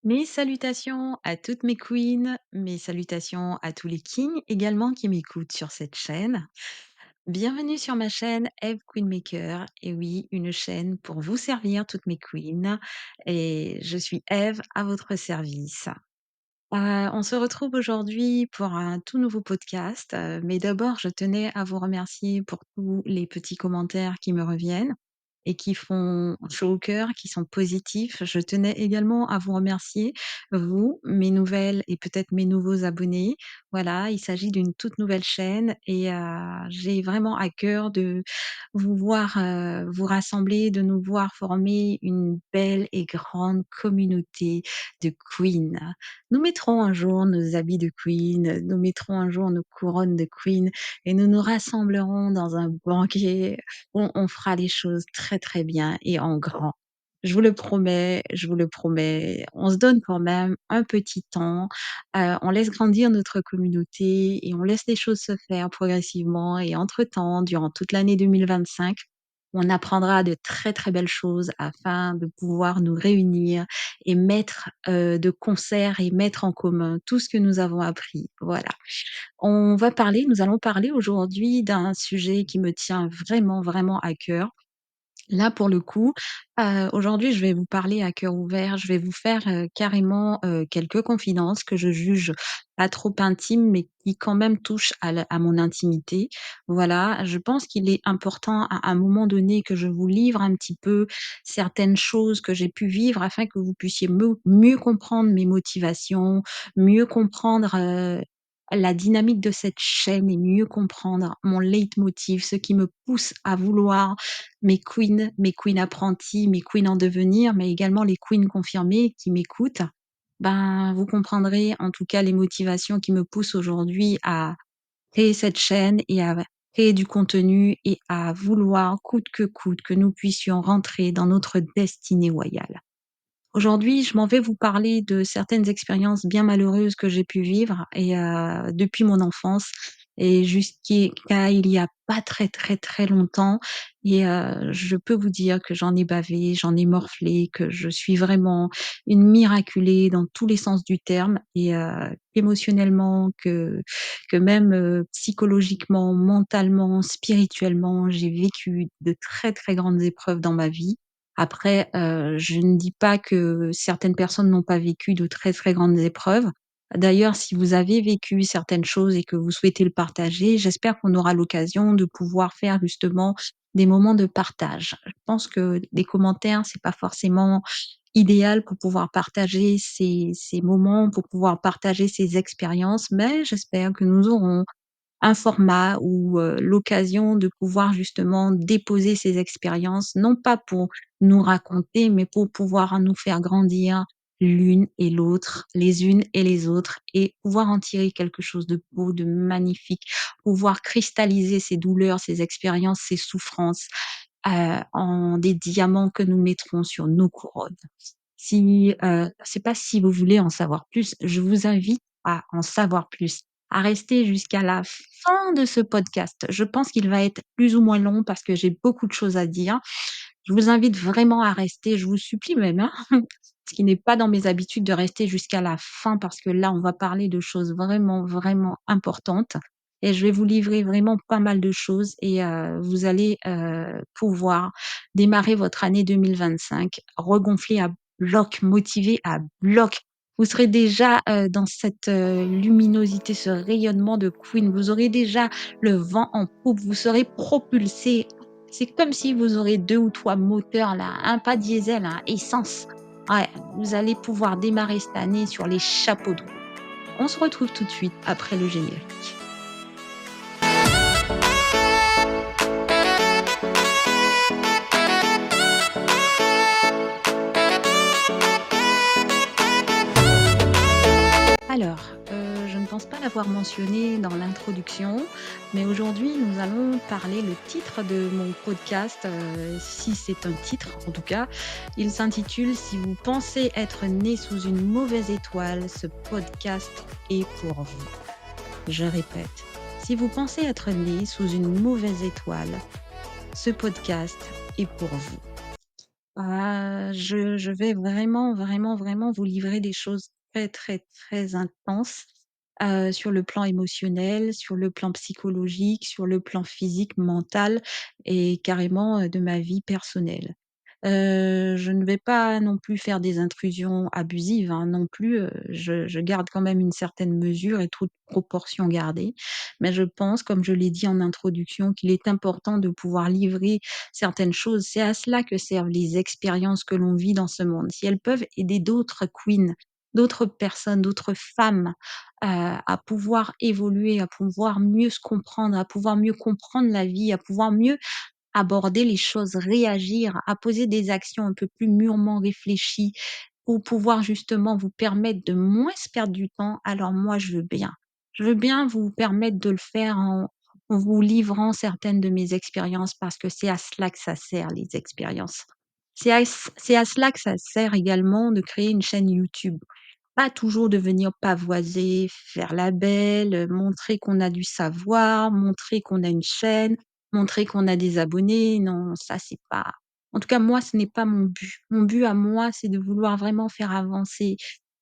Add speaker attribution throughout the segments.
Speaker 1: Mes salutations à toutes mes queens, mes salutations à tous les kings également qui m'écoutent sur cette chaîne. Bienvenue sur ma chaîne Eve Queenmaker. Et oui, une chaîne pour vous servir toutes mes queens. Et je suis Eve à votre service. On se retrouve aujourd'hui pour un tout nouveau podcast. Mais d'abord, je tenais à vous remercier pour tous les petits commentaires qui me reviennent et qui font chaud au cœur, qui sont positifs. Je tenais également à vous remercier, vous, mes nouvelles et peut-être mes nouveaux abonnés. Voilà, il s'agit d'une toute nouvelle chaîne et j'ai vraiment à cœur de vous voir, vous rassembler, de nous voir former une belle et grande communauté de queens. Nous mettrons un jour nos habits de queen, nous mettrons un jour nos couronnes de queen et nous nous rassemblerons dans un banquet. On fera les choses très, très bien et en grand. Je vous le promets, je vous le promets. On se donne quand même un petit temps, on laisse grandir notre communauté et on laisse les choses se faire progressivement et entre-temps, durant toute l'année 2025, on apprendra de très, très belles choses afin de pouvoir nous réunir et mettre, de concert et mettre en commun tout ce que nous avons appris. Voilà. Nous allons parler aujourd'hui d'un sujet qui me tient vraiment, vraiment à cœur. Là, pour le coup, aujourd'hui, je vais vous parler à cœur ouvert. Je vais vous faire, carrément, quelques confidences que je juge pas trop intimes, mais qui quand même touchent à mon intimité. Voilà, je pense qu'il est important à un moment donné que je vous livre un petit peu certaines choses que j'ai pu vivre afin que vous puissiez mieux comprendre mes motivations, mieux comprendre, la dynamique de cette chaîne et mieux comprendre mon leitmotiv, ce qui me pousse à vouloir mes queens apprentis, mes queens en devenir, mais également les queens confirmées qui m'écoutent, ben, vous comprendrez en tout cas les motivations qui me poussent aujourd'hui à créer cette chaîne et à créer du contenu et à vouloir coûte que nous puissions rentrer dans notre destinée royale. Aujourd'hui, je m'en vais vous parler de certaines expériences bien malheureuses que j'ai pu vivre et depuis mon enfance et jusqu'à il y a pas très, très, très longtemps et je peux vous dire que j'en ai bavé, j'en ai morflé, que je suis vraiment une miraculée dans tous les sens du terme et émotionnellement que même, psychologiquement, mentalement, spirituellement, j'ai vécu de très, très grandes épreuves dans ma vie. Après, je ne dis pas que certaines personnes n'ont pas vécu de très, très grandes épreuves. D'ailleurs, si vous avez vécu certaines choses et que vous souhaitez le partager, j'espère qu'on aura l'occasion de pouvoir faire justement des moments de partage. Je pense que des commentaires, c'est pas forcément idéal pour pouvoir partager ces moments, pour pouvoir partager ces expériences, mais j'espère que nous aurons un format ou l'occasion de pouvoir justement déposer ces expériences, non pas pour nous raconter, mais pour pouvoir nous faire grandir l'une et l'autre, les unes et les autres et pouvoir en tirer quelque chose de beau, de magnifique, pouvoir cristalliser ces douleurs, ces expériences, ces souffrances, en des diamants que nous mettrons sur nos couronnes. Si, je sais pas si vous voulez en savoir plus, je vous invite à en savoir plus, à rester jusqu'à la fin de ce podcast. Je pense qu'il va être plus ou moins long parce que j'ai beaucoup de choses à dire. Je vous invite vraiment à rester, je vous supplie même, hein, ce qui n'est pas dans mes habitudes de rester jusqu'à la fin parce que là, on va parler de choses vraiment, vraiment importantes et je vais vous livrer vraiment pas mal de choses et vous allez, pouvoir démarrer votre année 2025 regonflé à bloc, motivé à bloc. Vous serez déjà, dans cette, luminosité, ce rayonnement de queen. Vous aurez déjà le vent en poupe, vous serez propulsé. C'est comme si vous aurez 2 ou 3 moteurs là, hein, pas diesel, hein, essence. Ouais, vous allez pouvoir démarrer cette année sur les chapeaux de roue. On se retrouve tout de suite après le générique. Alors, je ne pense pas l'avoir mentionné dans l'introduction, mais aujourd'hui, nous allons parler le titre de mon podcast, si c'est un titre en tout cas. Il s'intitule «Si vous pensez être né sous une mauvaise étoile, ce podcast est pour vous». Je répète, si vous pensez être né sous une mauvaise étoile, ce podcast est pour vous. Je vais vraiment, vraiment, vraiment vous livrer des choses très, très, très intenses, sur le plan émotionnel, sur le plan psychologique, sur le plan physique, mental et carrément, de ma vie personnelle. Je ne vais pas non plus faire des intrusions abusives, hein, non plus, je garde quand même une certaine mesure et toute proportion gardée. Mais je pense, comme je l'ai dit en introduction, qu'il est important de pouvoir livrer certaines choses. C'est à cela que servent les expériences que l'on vit dans ce monde. Si elles peuvent aider d'autres queens, d'autres personnes, d'autres femmes, à pouvoir évoluer, à pouvoir mieux se comprendre, à pouvoir mieux comprendre la vie, à pouvoir mieux aborder les choses, réagir, à poser des actions un peu plus mûrement réfléchies pour pouvoir justement vous permettre de moins se perdre du temps, alors moi je veux bien. Je veux bien vous permettre de le faire en vous livrant certaines de mes expériences parce que c'est à cela que ça sert les expériences. C'est à cela que ça sert également de créer une chaîne YouTube. Pas toujours de venir pavoiser, faire la belle, montrer qu'on a du savoir, montrer qu'on a une chaîne, montrer qu'on a des abonnés. Non, ça c'est pas en tout cas moi ce n'est pas mon but. Mon but à moi, c'est de vouloir vraiment faire avancer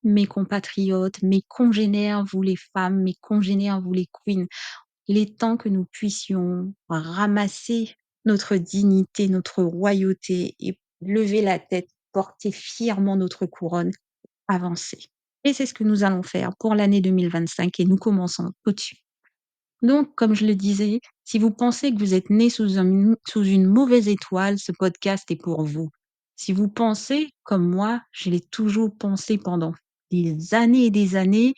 Speaker 1: mes compatriotes, mes congénères, vous les femmes, mes congénères, vous les queens. Il est temps que nous puissions ramasser notre dignité, notre royauté et lever la tête, porter fièrement notre couronne, avancer. Et c'est ce que nous allons faire pour l'année 2025 et nous commençons tout de suite. Donc, comme je le disais, si vous pensez que vous êtes né sous une mauvaise étoile, ce podcast est pour vous. Si vous pensez, comme moi, je l'ai toujours pensé pendant des années et des années,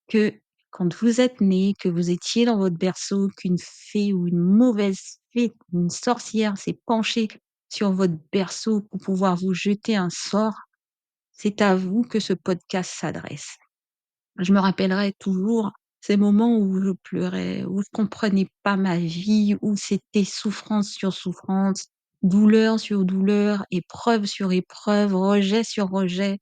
Speaker 1: que quand vous êtes né, que vous étiez dans votre berceau, qu'une fée ou une mauvaise fée, une sorcière s'est penchée sur votre berceau pour pouvoir vous jeter un sort, c'est à vous que ce podcast s'adresse. Je me rappellerai toujours ces moments où je pleurais, où je comprenais pas ma vie, où c'était souffrance sur souffrance, douleur sur douleur, épreuve sur épreuve, rejet sur rejet.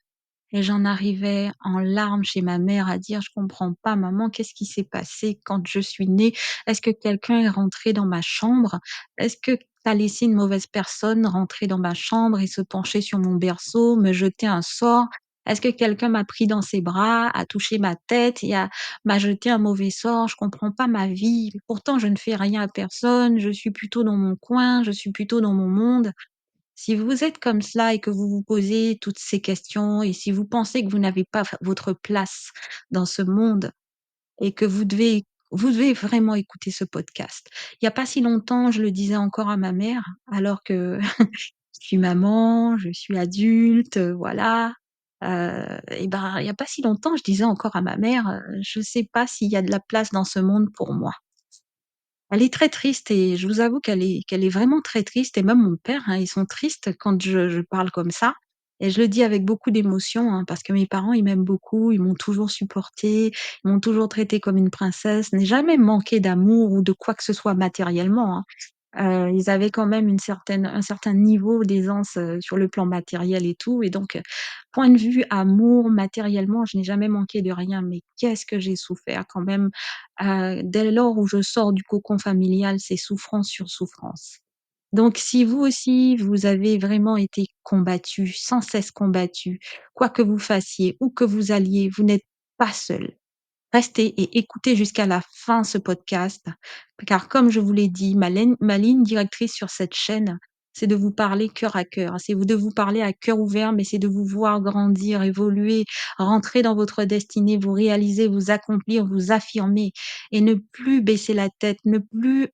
Speaker 1: Et j'en arrivais en larmes chez ma mère à dire: «Je comprends pas maman, qu'est-ce qui s'est passé quand je suis née? Est-ce que quelqu'un est rentré dans ma chambre? Est-ce que tu as laissé une mauvaise personne rentrer dans ma chambre et se pencher sur mon berceau, me jeter un sort? Est-ce que quelqu'un m'a pris dans ses bras, a touché ma tête et m'a jeté un mauvais sort? Je comprends pas ma vie. Pourtant je ne fais rien à personne, je suis plutôt dans mon coin, je suis plutôt dans mon monde». Si vous êtes comme cela et que vous vous posez toutes ces questions et si vous pensez que vous n'avez pas votre place dans ce monde et que vous devez vraiment écouter ce podcast. Il y a pas si longtemps, je le disais encore à ma mère, alors que je suis maman, je suis adulte, voilà. Et ben, il y a pas si longtemps, je disais encore à ma mère, «Je sais pas s'il y a de la place dans ce monde pour moi». Elle est très triste et je vous avoue qu'elle est vraiment très triste et même mon père, hein, ils sont tristes quand je parle comme ça et je le dis avec beaucoup d'émotion, hein, parce que mes parents, ils m'aiment beaucoup, ils m'ont toujours supportée, ils m'ont toujours traitée comme une princesse, n'ai jamais manqué d'amour ou de quoi que ce soit matériellement, hein. Ils avaient quand même un certain niveau d'aisance, sur le plan matériel et tout et donc, point de vue amour, matériellement, je n'ai jamais manqué de rien, mais qu'est-ce que j'ai souffert quand même, dès lors où je sors du cocon familial, c'est souffrance sur souffrance. Donc si vous aussi, vous avez vraiment été combattu, sans cesse combattu, quoi que vous fassiez, où que vous alliez, vous n'êtes pas seul. Restez et écoutez jusqu'à la fin ce podcast, car comme je vous l'ai dit, ma ligne directrice sur cette chaîne, c'est de vous parler cœur à cœur. De vous parler à cœur ouvert, mais c'est de vous voir grandir, évoluer, rentrer dans votre destinée, vous réaliser, vous accomplir, vous affirmer et ne plus baisser la tête, ne plus,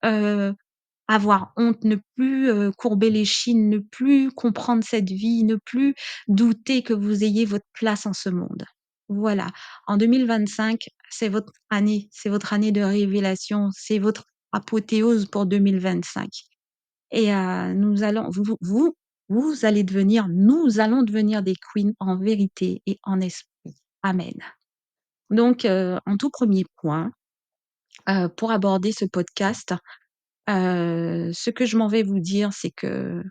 Speaker 1: avoir honte, ne plus, courber l'échine, ne plus comprendre cette vie, ne plus douter que vous ayez votre place en ce monde. Voilà, en 2025, c'est votre année de révélation, c'est votre apothéose pour 2025 et vous allez devenir nous allons devenir des queens en vérité et en esprit. Amen. Donc, en tout premier point, pour aborder ce podcast, ce que je m'en vais vous dire, c'est que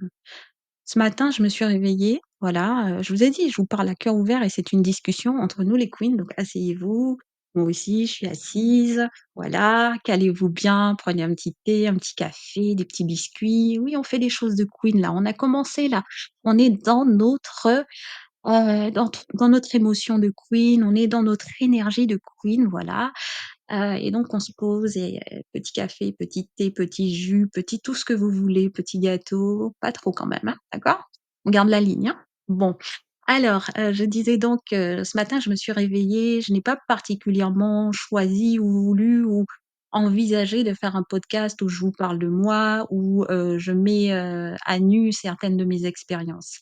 Speaker 1: ce matin, je me suis réveillée, voilà, je vous ai dit, je vous parle à cœur ouvert et c'est une discussion entre nous les queens, donc asseyez-vous, Moi aussi, je suis assise, voilà, calez-vous bien, prenez un petit thé, un petit café, des petits biscuits. Oui, on fait les choses de queen là, on a commencé là. On est dans notre émotion de queen, on est dans notre énergie de queen, voilà. Et donc on se pose et petit café, petit thé, petit jus, petit tout ce que vous voulez, petit gâteau, pas trop quand même, hein, d'accord? On garde la ligne, hein? Bon, alors, je disais donc, ce matin, je me suis réveillée, je n'ai pas particulièrement choisi ou voulu ou envisagé de faire un podcast où je vous parle de moi, où, je mets, à nu certaines de mes expériences.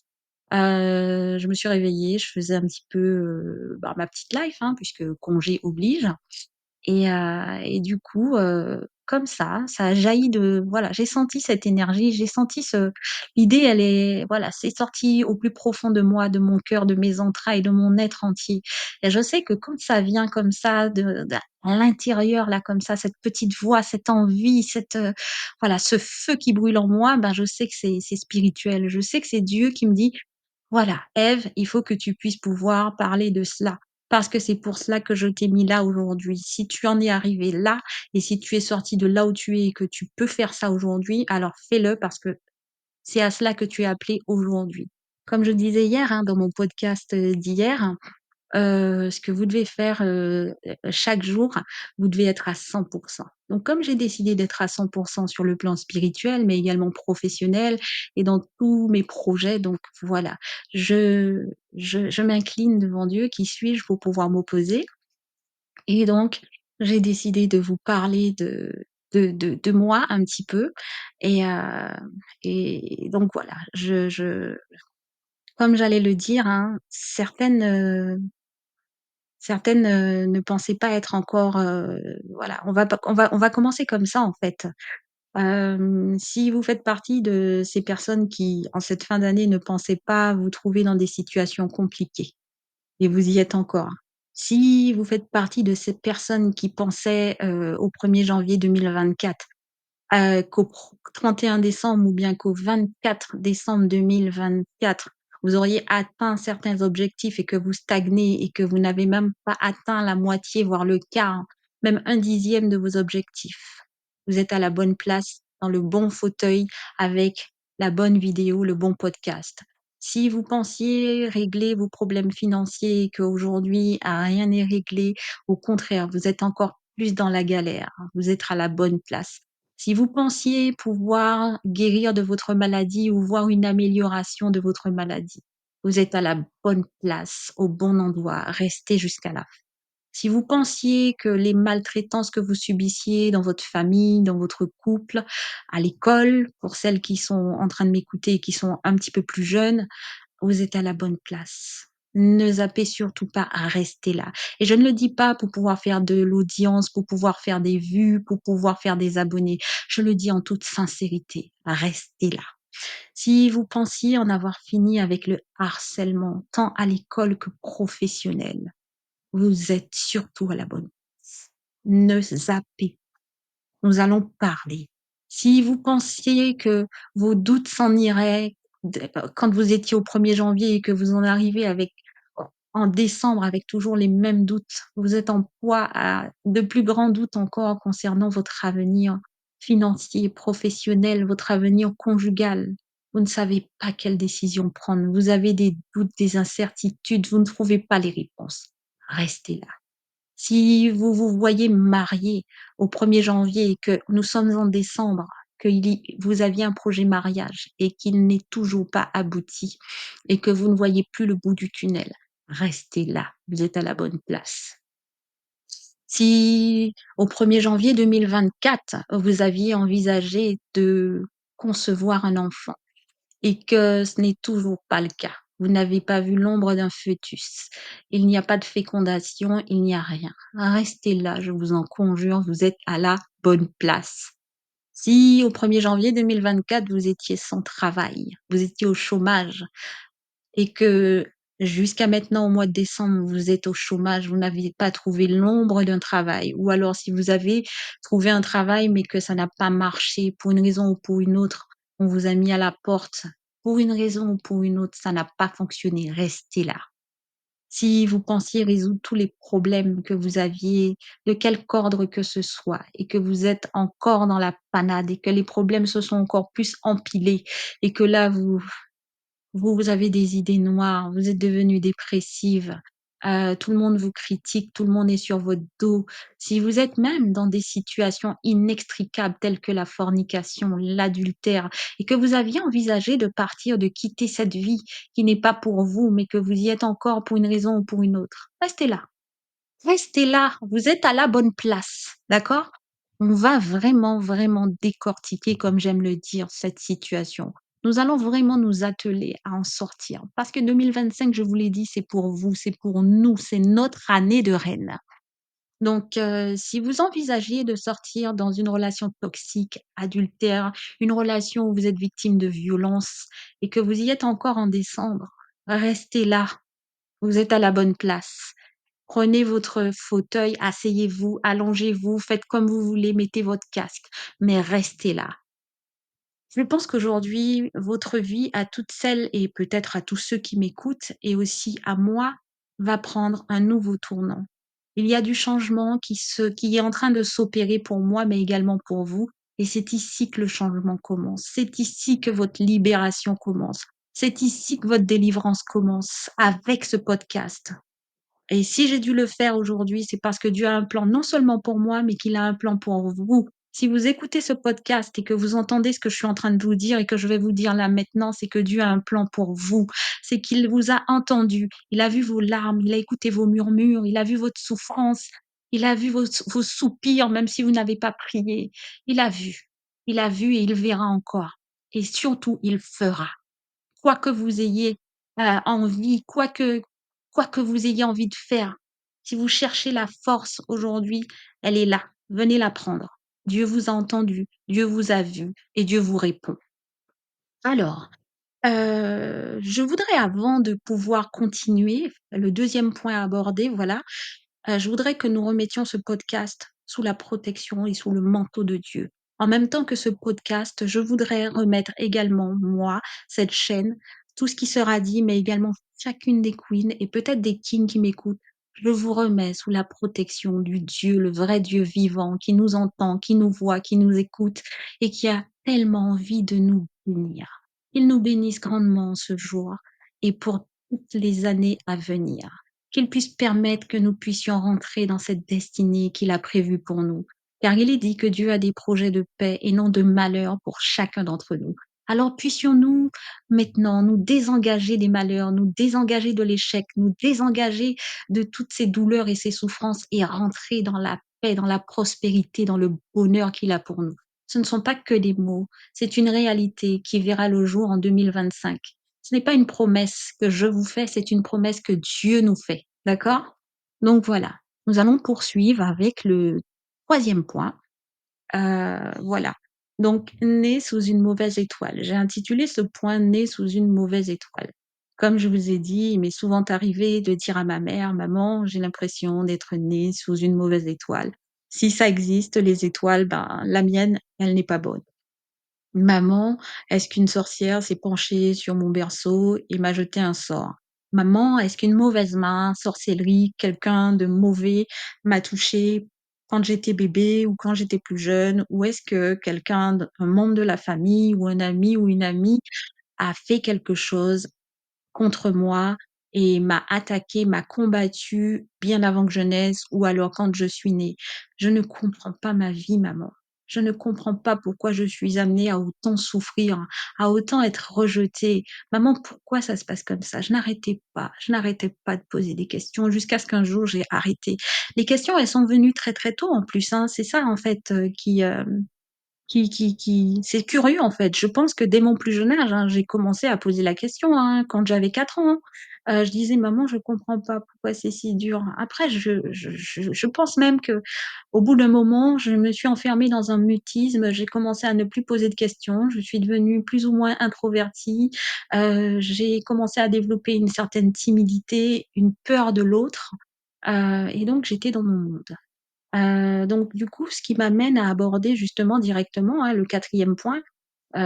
Speaker 1: Je me suis réveillée, je faisais un petit peu, bah, ma petite life, hein, puisque congé oblige. Et du coup, comme ça a jailli de voilà, j'ai senti cette énergie, j'ai senti ce l'idée elle est voilà, c'est sorti au plus profond de moi, de mon cœur, de mes entrailles, de mon être entier. Et je sais que quand ça vient comme ça de à l'intérieur là, comme ça, cette petite voix, cette envie, voilà, ce feu qui brûle en moi, ben, je sais que c'est spirituel. Je sais que c'est Dieu qui me dit: «Voilà, Ève, il faut que tu puisses pouvoir parler de cela». Parce que c'est pour cela que je t'ai mis là aujourd'hui. Si tu en es arrivé là et si tu es sorti de là où tu es et que tu peux faire ça aujourd'hui, alors fais-le parce que c'est à cela que tu es appelé aujourd'hui. Comme je disais hier, hein, dans mon podcast, d'hier, ce que vous devez faire, chaque jour, vous devez être à 100. Donc comme j'ai décidé d'être à 100 sur le plan spirituel, mais également professionnel et dans tous mes projets, donc voilà, je je m'incline devant Dieu. Qui suis-je pour pouvoir m'opposer? Et donc j'ai décidé de vous parler de moi un petit peu et donc voilà, je comme j'allais le dire, hein, certaines, ne pensaient pas être encore, voilà, on va commencer comme ça, en fait. Si vous faites partie de ces personnes qui, en cette fin d'année, ne pensaient pas vous trouver dans des situations compliquées et vous y êtes encore. Si vous faites partie de ces personnes qui pensaient, au 1er janvier 2024 qu'au 31 décembre ou bien qu'au 24 décembre 2024, vous auriez atteint certains objectifs et que vous stagnez et que vous n'avez même pas atteint la moitié, voire le quart, même un dixième de vos objectifs. Vous êtes à la bonne place, dans le bon fauteuil, avec la bonne vidéo, le bon podcast. Si vous pensiez régler vos problèmes financiers et qu'aujourd'hui rien n'est réglé, au contraire, vous êtes encore plus dans la galère, vous êtes à la bonne place. Si vous pensiez pouvoir guérir de votre maladie ou voir une amélioration de votre maladie, vous êtes à la bonne place, au bon endroit, restez jusqu'à la fin. Si vous pensiez que les maltraitances que vous subissiez dans votre famille, dans votre couple, à l'école, pour celles qui sont en train de m'écouter et qui sont un petit peu plus jeunes, vous êtes à la bonne place. Ne zappez surtout pas, restez là. Et je ne le dis pas pour pouvoir faire de l'audience, pour pouvoir faire des vues, pour pouvoir faire des abonnés. Je le dis en toute sincérité, restez là. Si vous pensiez en avoir fini avec le harcèlement, tant à l'école que professionnel, vous êtes surtout à la bonne place. Ne zappez, nous allons parler. Si vous pensiez que vos doutes s'en iraient quand vous étiez au 1er janvier et que vous en arrivez en décembre avec toujours les mêmes doutes, vous êtes en proie à de plus grands doutes encore concernant votre avenir financier, professionnel, votre avenir conjugal. Vous ne savez pas quelle décision prendre. Vous avez des doutes, des incertitudes, vous ne trouvez pas les réponses. Restez là. Si vous vous voyez marié au 1er janvier et que nous sommes en décembre, vous aviez un projet mariage et qu'il n'est toujours pas abouti et que vous ne voyez plus le bout du tunnel, restez là, vous êtes à la bonne place. Si au 1er janvier 2024, vous aviez envisagé de concevoir un enfant et que ce n'est toujours pas le cas. Vous n'avez pas vu l'ombre d'un fœtus. Il n'y a pas de fécondation, il n'y a rien. Restez là, je vous en conjure, vous êtes à la bonne place. Si au 1er janvier 2024, vous étiez sans travail, vous étiez au chômage et que jusqu'à maintenant, au mois de décembre, vous êtes au chômage, vous n'aviez pas trouvé l'ombre d'un travail, ou alors si vous avez trouvé un travail mais que ça n'a pas marché pour une raison ou pour une autre, on vous a mis à la porte pour une raison ou pour une autre, ça n'a pas fonctionné, restez là. Si vous pensiez résoudre tous les problèmes que vous aviez, de quelque ordre que ce soit, et que vous êtes encore dans la panade et que les problèmes se sont encore plus empilés et que là vous avez des idées noires, vous êtes devenue dépressive, tout le monde vous critique, tout le monde est sur votre dos. Si vous êtes même dans des situations inextricables telles que la fornication, l'adultère et que vous aviez envisagé de partir, de quitter cette vie qui n'est pas pour vous, mais que vous y êtes encore pour une raison ou pour une autre, restez là. Restez là, vous êtes à la bonne place, d'accord? On va vraiment, vraiment décortiquer, comme j'aime le dire, cette situation. Nous allons vraiment nous atteler à en sortir parce que 2025, je vous l'ai dit, c'est pour vous, c'est pour nous, c'est notre année de reine. Donc, si vous envisagiez de sortir dans une relation toxique, adultère, une relation où vous êtes victime de violence et que vous y êtes encore en décembre, restez là, vous êtes à la bonne place. Prenez votre fauteuil, asseyez-vous, allongez-vous, faites comme vous voulez, mettez votre casque, mais restez là. Je pense qu'aujourd'hui, votre vie à toutes celles et peut-être à tous ceux qui m'écoutent et aussi à moi, va prendre un nouveau tournant. Il y a du changement qui est en train de s'opérer pour moi, mais également pour vous. Et c'est ici que le changement commence. C'est ici que votre libération commence. C'est ici que votre délivrance commence avec ce podcast. Et si j'ai dû le faire aujourd'hui, c'est parce que Dieu a un plan non seulement pour moi, mais qu'il a un plan pour vous. Si vous écoutez ce podcast et que vous entendez ce que je suis en train de vous dire et que je vais vous dire là maintenant, c'est que Dieu a un plan pour vous. C'est qu'il vous a entendu. Il a vu vos larmes, il a écouté vos murmures, il a vu votre souffrance, il a vu vos soupirs, même si vous n'avez pas prié. Il a vu. Il a vu et il verra encore. Et surtout, il fera. Quoi que vous ayez, envie, quoi que vous ayez envie de faire, si vous cherchez la force aujourd'hui, elle est là, venez la prendre. Dieu vous a entendu, Dieu vous a vu et Dieu vous répond. Alors, je voudrais avant de pouvoir continuer, le deuxième point à aborder, voilà, je voudrais que nous remettions ce podcast sous la protection et sous le manteau de Dieu. En même temps que ce podcast, je voudrais remettre également, moi, cette chaîne, tout ce qui sera dit, mais également chacune des queens et peut-être des kings qui m'écoutent. Je vous remets sous la protection du Dieu, le vrai Dieu vivant, qui nous entend, qui nous voit, qui nous écoute et qui a tellement envie de nous bénir. Il nous bénisse grandement ce jour et pour toutes les années à venir, qu'il puisse permettre que nous puissions rentrer dans cette destinée qu'il a prévue pour nous. Car il est dit que Dieu a des projets de paix et non de malheur pour chacun d'entre nous. Alors puissions-nous maintenant nous désengager des malheurs, nous désengager de l'échec, nous désengager de toutes ces douleurs et ces souffrances et rentrer dans la paix, dans la prospérité, dans le bonheur qu'il a pour nous. Ce ne sont pas que des mots, c'est une réalité qui verra le jour en 2025. Ce n'est pas une promesse que je vous fais, c'est une promesse que Dieu nous fait. D'accord? Donc voilà, nous allons poursuivre avec le troisième point. Voilà. Donc, né sous une mauvaise étoile. J'ai intitulé ce point né sous une mauvaise étoile. Comme je vous ai dit, il m'est souvent arrivé de dire à ma mère, maman, j'ai l'impression d'être née sous une mauvaise étoile. Si ça existe, les étoiles, ben, la mienne, elle n'est pas bonne. Maman, est-ce qu'une sorcière s'est penchée sur mon berceau et m'a jeté un sort? Maman, est-ce qu'une mauvaise main, sorcellerie, quelqu'un de mauvais m'a touchée quand j'étais bébé ou quand j'étais plus jeune? Ou est-ce que un membre de la famille ou un ami ou une amie a fait quelque chose contre moi et m'a attaqué, m'a combattu bien avant que je naisse ou alors quand je suis née. Je ne comprends pas ma vie, maman. Je ne comprends pas pourquoi je suis amenée à autant souffrir, à autant être rejetée. Maman, pourquoi ça se passe comme ça? Je n'arrêtais pas de poser des questions jusqu'à ce qu'un jour j'ai arrêté. Les questions, elles sont venues très très tôt en plus, hein. C'est ça en fait qui c'est curieux, en fait. Je pense que dès mon plus jeune âge, hein, j'ai commencé à poser la question, hein, quand j'avais 4 ans. Je disais: «Maman, je comprends pas pourquoi c'est si dur». Après je pense même que au bout d'un moment, je me suis enfermée dans un mutisme, j'ai commencé à ne plus poser de questions, je suis devenue plus ou moins introvertie, j'ai commencé à développer une certaine timidité, une peur de l'autre, et donc j'étais dans mon monde. Donc du coup, ce qui m'amène à aborder justement directement, hein, le quatrième point,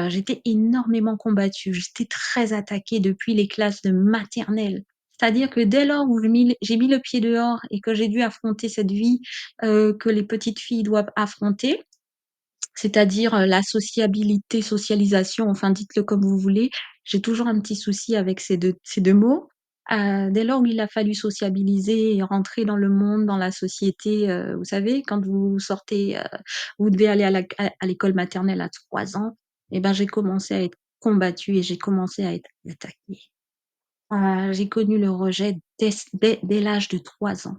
Speaker 1: j'étais énormément combattue, j'étais très attaquée depuis les classes de maternelle. C'est-à-dire que dès lors où j'ai mis le pied dehors et que j'ai dû affronter cette vie, que les petites filles doivent affronter, c'est-à-dire, la sociabilité, socialisation, enfin dites-le comme vous voulez. J'ai toujours un petit souci avec ces deux mots. Dès lors où il a fallu sociabiliser et rentrer dans le monde, dans la société, vous savez quand vous sortez, vous devez aller à l'école maternelle à 3 ans et ben, j'ai commencé à être combattue et j'ai commencé à être attaquée. J'ai connu le rejet dès l'âge de 3 ans.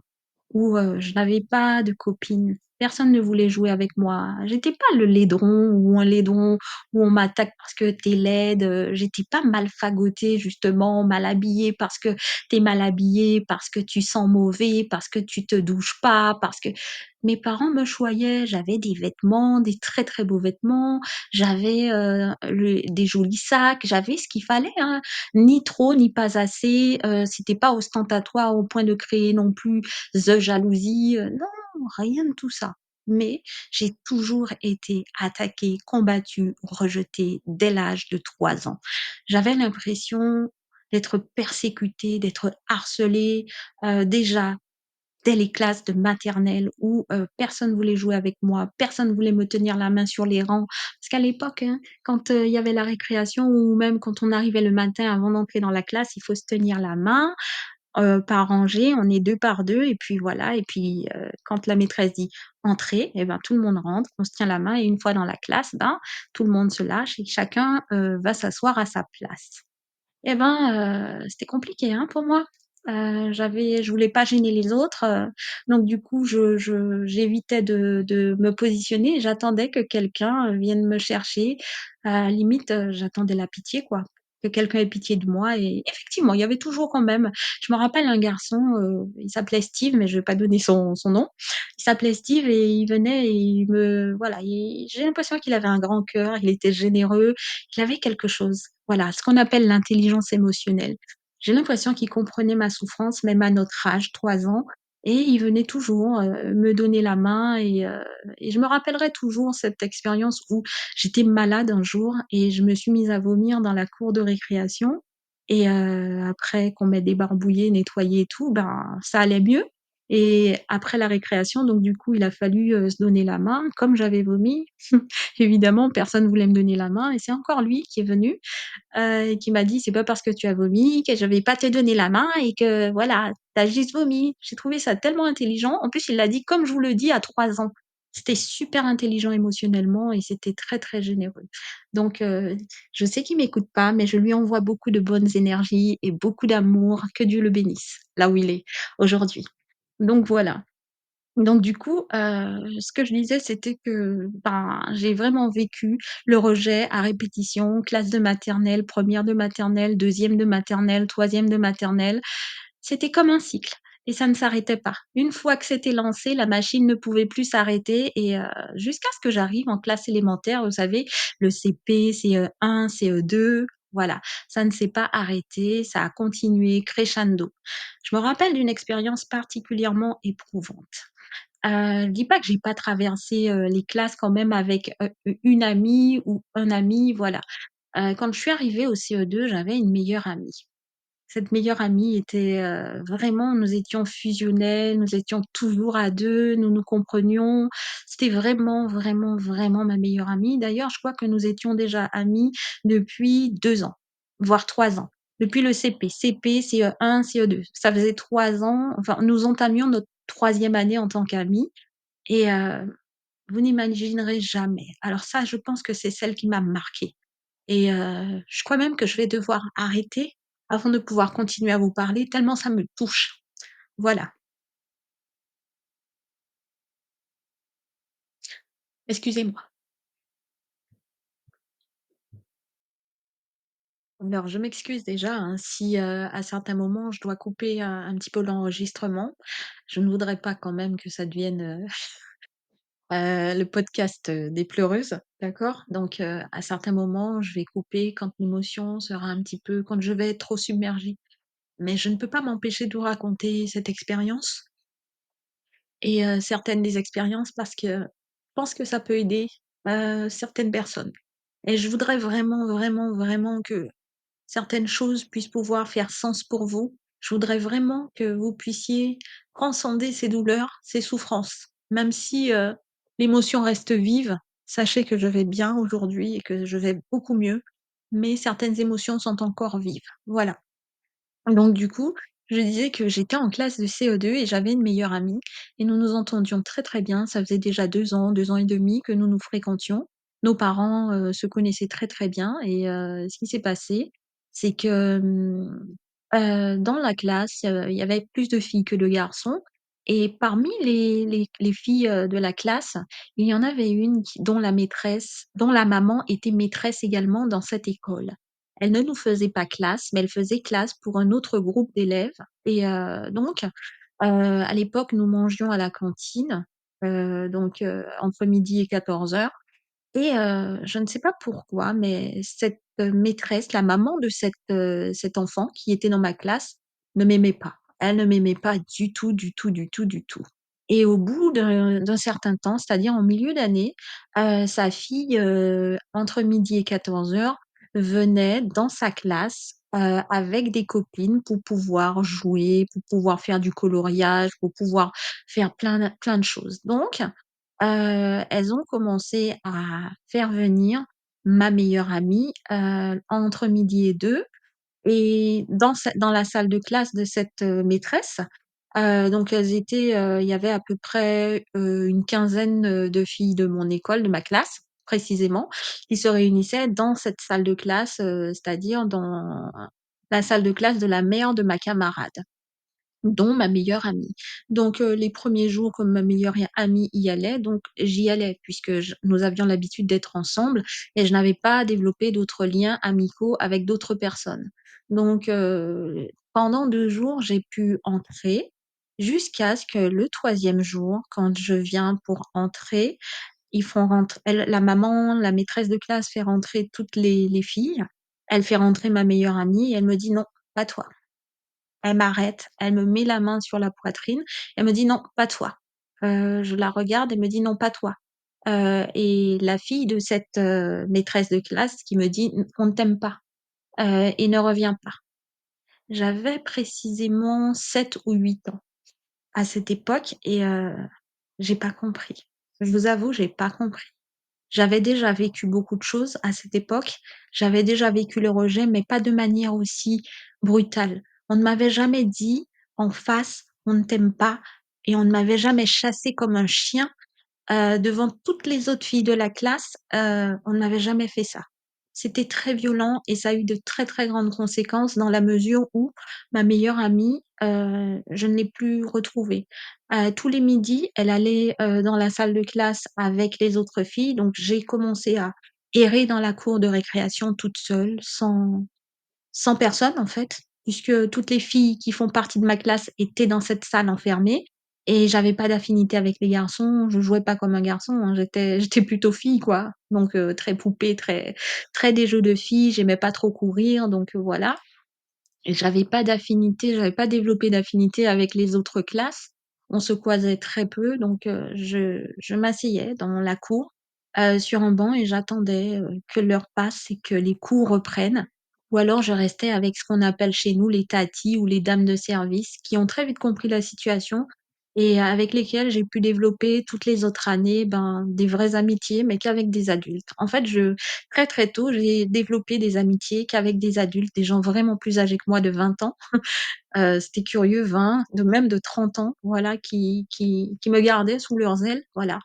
Speaker 1: Où, je n'avais pas de copine. Personne ne voulait jouer avec moi. J'étais pas le laidron ou un laidron où on m'attaque parce que tu es laide, j'étais pas mal fagotée justement, mal habillée parce que tu es mal habillée, parce que tu sens mauvais, parce que tu te douches pas, parce que mes parents me choyaient. J'avais des vêtements, des très, très beaux vêtements, j'avais, des jolis sacs, j'avais ce qu'il fallait, hein. Ni trop, ni pas assez, c'était pas ostentatoire au point de créer non plus the jalousie, non, rien de tout ça. Mais j'ai toujours été attaquée, combattue, rejetée dès l'âge de 3 ans. J'avais l'impression d'être persécutée, d'être harcelée, déjà dès les classes de maternelle où, personne voulait jouer avec moi, personne voulait me tenir la main sur les rangs. Parce qu'à l'époque, hein, quand, il y avait la récréation ou même quand on arrivait le matin avant d'entrer dans la classe, il faut se tenir la main, par rangée, on est 2 par 2 et puis voilà et puis, quand la maîtresse dit: «Entrez» et ben, tout le monde rentre, on se tient la main et une fois dans la classe, ben, tout le monde se lâche et chacun, va s'asseoir à sa place. Et ben, c'était compliqué, hein, pour moi. Je voulais pas gêner les autres, donc du coup, j'évitais de me positionner. J'attendais que quelqu'un, vienne me chercher. Limite, j'attendais la pitié, quoi. Que quelqu'un ait pitié de moi et effectivement, il y avait toujours quand même je me rappelle un garçon, il s'appelait Steve, mais je vais pas donner son nom. Il s'appelait Steve et il venait et il me voilà, j'ai l'impression qu'il avait un grand cœur, il était généreux, il avait quelque chose. Voilà, ce qu'on appelle l'intelligence émotionnelle. J'ai l'impression qu'il comprenait ma souffrance, même à notre âge, 3 ans et il venait toujours, me donner la main et je me rappellerai toujours cette expérience où j'étais malade un jour et je me suis mise à vomir dans la cour de récréation et après qu'on m'ait débarbouillée, nettoyée et tout, ben, ça allait mieux et après la récréation, donc du coup, il a fallu, se donner la main. Comme j'avais vomi, évidemment, personne voulait me donner la main et c'est encore lui qui est venu et qui m'a dit: «C'est pas parce que tu as vomi que je vais pas te donner la main et que voilà, tu as juste vomi». J'ai trouvé ça tellement intelligent. En plus, il l'a dit comme je vous le dis à 3 ans. C'était super intelligent émotionnellement et c'était très, très généreux. Donc je sais qu'il m'écoute pas, mais je lui envoie beaucoup de bonnes énergies et beaucoup d'amour. Que Dieu le bénisse, là où il est aujourd'hui. Donc voilà. Donc du coup, ce que je disais, c'était que, ben, j'ai vraiment vécu le rejet à répétition, classe de maternelle, première de maternelle, deuxième de maternelle, troisième de maternelle. C'était comme un cycle et ça ne s'arrêtait pas. Une fois que c'était lancé, la machine ne pouvait plus s'arrêter et jusqu'à ce que j'arrive en classe élémentaire, vous savez, le CP, CE1, CE2, voilà. Ça ne s'est pas arrêté, ça a continué crescendo. Je me rappelle d'une expérience particulièrement éprouvante. Je dis pas que j'ai pas traversé, les classes quand même avec, une amie ou un ami, voilà. Quand je suis arrivée au CE2, j'avais une meilleure amie. Cette meilleure amie était, vraiment nous étions fusionnelles, nous étions toujours à 2, nous nous comprenions. C'était vraiment, vraiment, vraiment ma meilleure amie. D'ailleurs, je crois que nous étions déjà amies depuis 2 ans, voire 3 ans. Depuis le CP, CP, CE1, CE2. Ça faisait 3 ans, enfin, nous entamions notre troisième année en tant qu'amies et vous n'imaginerez jamais. Alors ça, je pense que c'est celle qui m'a marquée. Et je crois même que je vais devoir arrêter avant de pouvoir continuer à vous parler tellement ça me touche. Voilà, excusez-moi. Alors je m'excuse déjà, hein, si, à certains moments je dois couper un petit peu l'enregistrement. Je ne voudrais pas quand même que ça devienne, le podcast, des pleureuses, d'accord? Donc à certains moments, je vais couper quand l'émotion sera un petit peu quand je vais être trop submergée. Mais je ne peux pas m'empêcher de vous raconter cette expérience et certaines des expériences parce que je pense que ça peut aider, certaines personnes et je voudrais vraiment, vraiment, vraiment que certaines choses puissent pouvoir faire sens pour vous Je voudrais vraiment que vous puissiez transcender ces douleurs, ces souffrances. Même si, l'émotion reste vive, sachez que je vais bien aujourd'hui et que je vais beaucoup mieux, mais certaines émotions sont encore vives. Voilà. Donc du coup, je disais que j'étais en classe de CE2 et j'avais une meilleure amie et nous nous entendions très, très bien. Ça faisait déjà 2 ans et demi que nous nous fréquentions. Nos parents, se connaissaient très, très bien et ce qui s'est passé, c'est que, dans la classe, il y avait plus de filles que de garçons et parmi les filles, de la classe, il y en avait une qui dont la maman était maîtresse également dans cette école. Elle ne nous faisait pas classe, mais elle faisait classe pour un autre groupe d'élèves et donc à l'époque, nous mangions à la cantine, entre midi et 14h et je ne sais pas pourquoi, mais cette, maîtresse, la maman de cet enfant qui était dans ma classe, ne m'aimait pas. Elle ne m'aimait pas du tout, du tout, du tout, du tout et au bout d'un certain temps, c'est-à-dire en milieu d'année, sa fille, entre midi et 14h, venait dans sa classe, avec des copines pour pouvoir jouer, pour pouvoir faire du coloriage, pour pouvoir faire plein de choses. Donc elles ont commencé à faire venir ma meilleure amie, entre midi et 2 et dans la salle de classe de cette, maîtresse, donc elles étaient, il y avait à peu près, une quinzaine, de filles de mon école, de ma classe précisément, qui se réunissaient dans cette salle de classe, c'est-à-dire dans la salle de classe de la mère de ma camarade. Dont ma meilleure amie. Donc les premiers jours, comme ma meilleure amie y allait, donc j'y allais puisque nous avions l'habitude d'être ensemble et je n'avais pas développé d'autres liens amicaux avec d'autres personnes. Donc pendant 2 jours, j'ai pu entrer jusqu'à ce que le troisième jour, quand je viens pour entrer, ils font rentr elle la maman, la maîtresse de classe fait rentrer toutes les filles. Elle fait rentrer ma meilleure amie et elle me dit: «Non, pas toi». Elle m'arrête, elle me met la main sur la poitrine, elle me dit: «Non, pas toi». Je la regarde, elle me dit: «Non, pas toi». Et la fille de cette, maîtresse de classe qui me dit: «On ne t'aime pas, et ne reviens pas». J'avais précisément 7 ou 8 ans à cette époque et j'ai pas compris. Je vous avoue, j'ai pas compris. J'avais déjà vécu beaucoup de choses à cette époque. J'avais déjà vécu le rejet, mais pas de manière aussi brutale. On ne m'avait jamais dit en face: «On ne t'aime pas» et on ne m'avait jamais chassée comme un chien. Devant toutes les autres filles de la classe, on ne m'avait jamais fait ça. C'était très violent et ça a eu de très, très grandes conséquences dans la mesure où ma meilleure amie, je ne l'ai plus retrouvée. Tous les midis, elle allait, dans la salle de classe avec les autres filles, donc j'ai commencé à errer dans la cour de récréation toute seule, sans personne en fait, puisque toutes les filles qui font partie de ma classe étaient dans cette salle enfermées et j'avais pas d'affinité avec les garçons. Je jouais pas comme un garçon, hein, j'étais plutôt fille quoi, donc très poupée, très des jeux de filles. J'aimais pas trop courir, donc voilà et j'avais pas développé d'affinité avec les autres classes. On se croisait très peu, donc je m'asseyais dans la cour, sur un banc et j'attendais, que l'heure passe et que les cours reprennent ou alors je restais avec ce qu'on appelle chez nous les tatis ou les dames de service qui ont très vite compris la situation et avec lesquelles j'ai pu développer toutes les autres années, ben, des vraies amitiés, mais qu'avec des adultes. En fait, très, très tôt, j'ai développé des amitiés qu'avec des adultes, des gens vraiment plus âgés que moi de 20 ans. C'était curieux, 20, de même de 30 ans, voilà, qui me gardaient sous leurs ailes, voilà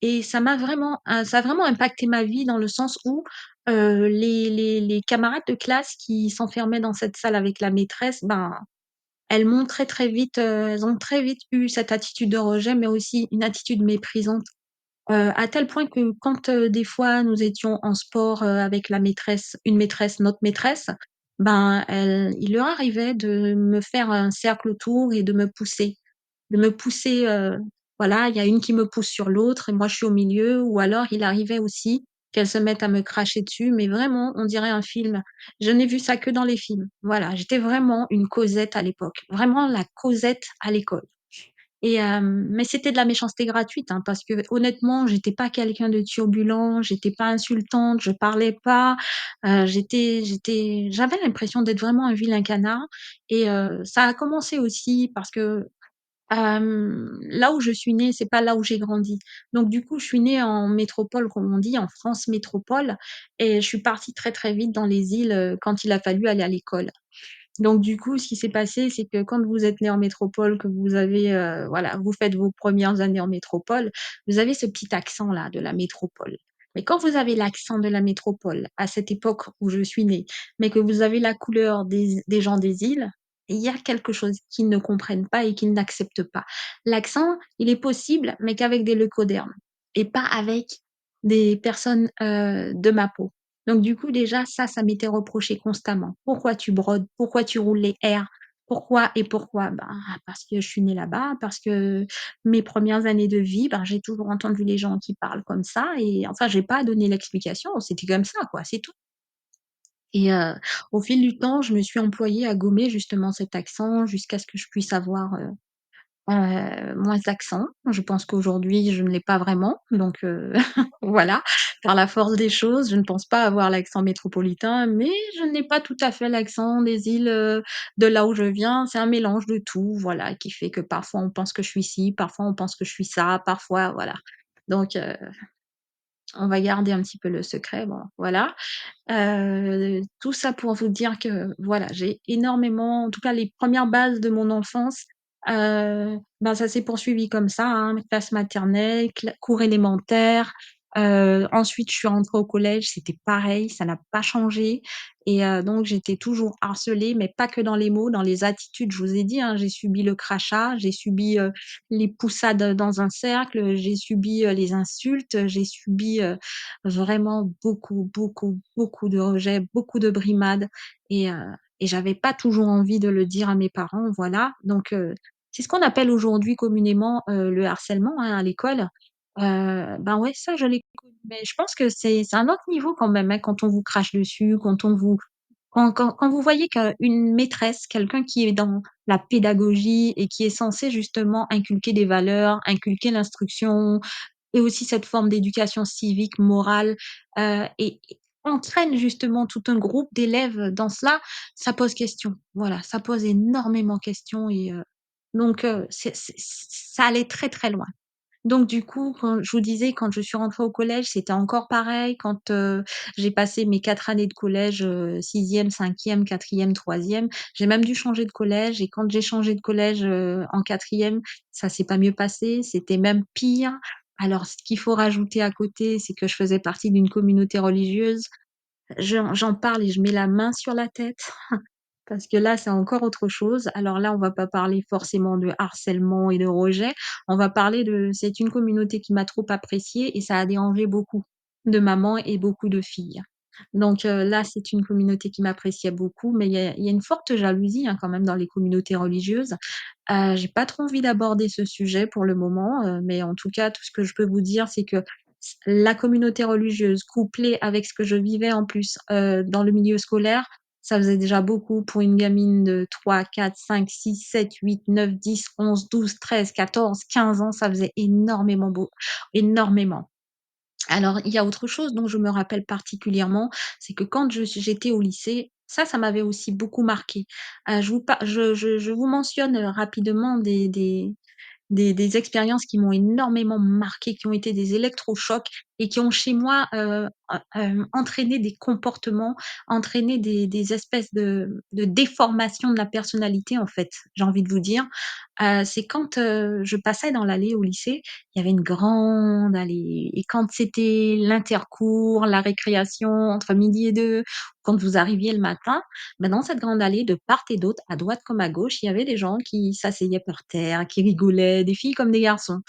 Speaker 1: et ça a vraiment impacté ma vie dans le sens où, les camarades de classe qui s'enfermaient dans cette salle avec la maîtresse, ben, elles ont très vite eu cette attitude de rejet, mais aussi une attitude méprisante. À tel point que quand, des fois nous étions en sport, avec notre maîtresse, ben, il leur arrivait de me faire un cercle autour et de me pousser, voilà, il y a une qui me pousse sur l'autre et moi je suis au milieu ou alors il arrivait aussi qu'elles se mettent à me cracher dessus, mais vraiment on dirait un film. Je n'ai vu ça que dans les films. Voilà, j'étais vraiment une Cosette à l'époque, vraiment la Cosette à l'école Mais c'était de la méchanceté gratuite, hein, parce que honnêtement, j'étais pas quelqu'un de turbulent, j'étais pas insultante, je parlais pas, j'avais l'impression d'être vraiment un vilain canard ça a commencé aussi parce que, là où je suis née, c'est pas là où j'ai grandi. Donc du coup, je suis née en métropole, comme on dit, en France métropole et je suis partie très, très vite dans les îles, quand il a fallu aller à l'école. Donc du coup, ce qui s'est passé, c'est que quand vous êtes né en métropole, que vous avez, voilà, vous faites vos premières années en métropole, vous avez ce petit accent-là de la métropole. Mais quand vous avez l'accent de la métropole, à cette époque où je suis née, mais que vous avez la couleur des gens des îles, il y a quelque chose qu'ils ne comprennent pas et qu'ils n'acceptent pas. L'accent, il est possible, mais qu'avec des leucodermes et pas avec des personnes, de ma peau. Donc du coup, déjà, ça m'était reproché constamment. «Pourquoi tu brodes? Pourquoi tu roules les R? Pourquoi et pourquoi?» Ben, parce que je suis née là-bas, parce que mes premières années de vie, ben, j'ai toujours entendu les gens qui parlent comme ça et enfin, j'ai pas à donner l'explication, c'était comme ça, quoi, c'est tout au fil du temps, je me suis employée à gommer justement cet accent jusqu'à ce que je puisse avoir, moins d'accent. Je pense qu'aujourd'hui, je ne l'ai pas vraiment, donc voilà. Par la force des choses, je ne pense pas avoir l'accent métropolitain, mais je n'ai pas tout à fait l'accent des îles, de là où je viens. C'est un mélange de tout, voilà, qui fait que parfois on pense que je suis ci, parfois on pense que je suis ça, parfois voilà. Donc on va garder un petit peu le secret, bon, voilà. Tout ça pour vous dire que, voilà, j'ai énormément en tout cas les premières bases de mon enfance, ben, ça s'est poursuivi comme ça, hein, classe maternelle, cours élémentaire, ensuite je suis rentrée au collège, c'était pareil, ça n'a pas changé donc j'étais toujours harcelée, mais pas que dans les mots, dans les attitudes. Je vous ai dit, hein, j'ai subi le crachat, j'ai subi, les poussades, dans un cercle, j'ai subi, les insultes, j'ai subi, vraiment beaucoup, beaucoup, beaucoup de rejets, beaucoup de brimades et heu et j'avais pas toujours envie de le dire à mes parents, voilà. Donc c'est ce qu'on appelle aujourd'hui communément, le harcèlement, hein, à l'école. Ben, ouais, ça je l'ai connu, mais je pense que c'est un autre niveau quand même, hein, quand on vous crache dessus, quand vous voyez qu'une maîtresse, quelqu'un qui est dans la pédagogie et qui est censé justement inculquer des valeurs, inculquer l'instruction, et aussi cette forme d'éducation civique, morale, et entraîne justement tout un groupe d'élèves dans cela, ça pose question. Voilà, ça pose énormément question donc ça allait très, très loin. Donc du coup, quand je vous disais, quand je suis rentrée au collège, c'était encore pareil. Quand, j'ai passé mes 4 années de collège, 6e, 5e, 4e, 3e, j'ai même dû changer de collège et quand j'ai changé de collège, en 4e, ça s'est pas mieux passé, c'était même pire. Alors ce qu'il faut rajouter à côté, c'est que je faisais partie d'une communauté religieuse. J'en parle et je mets la main sur la tête. Parce que là, c'est encore autre chose. Alors là, on va pas parler forcément de harcèlement et de rejet. On va parler de c'est une communauté qui m'a trop appréciée et ça a dérangé beaucoup de mamans et beaucoup de filles. Donc là, c'est une communauté qui m'appréciait beaucoup, mais il y a une forte jalousie, hein, quand même dans les communautés religieuses. J'ai pas trop envie d'aborder ce sujet pour le moment, mais en tout cas, tout ce que je peux vous dire, c'est que la communauté religieuse couplée avec ce que je vivais en plus, dans le milieu scolaire, ça faisait déjà beaucoup pour une gamine de 3, 4, 5, 6, 7, 8, 9, 10, 11, 12, 13, 14, 15 ans, ça faisait énormément. Alors, il y a autre chose dont je me rappelle particulièrement, c'est que quand j'étais au lycée, ça m'avait aussi beaucoup marquée. Je vous mentionne, rapidement des expériences qui m'ont énormément marquée, qui ont été des électrochocs et qui ont chez moi, entraîné des comportements, entraîné des espèces de déformations de la personnalité, en fait, j'ai envie de vous dire. C'est quand, je passais dans l'allée au lycée, il y avait une grande allée et quand c'était l'intercours, la récréation entre midi et 2, quand vous arriviez le matin, bah, dans cette grande allée, de part et d'autre, à droite comme à gauche, il y avait des gens qui s'asseyaient par terre, qui rigolaient, des filles comme des garçons.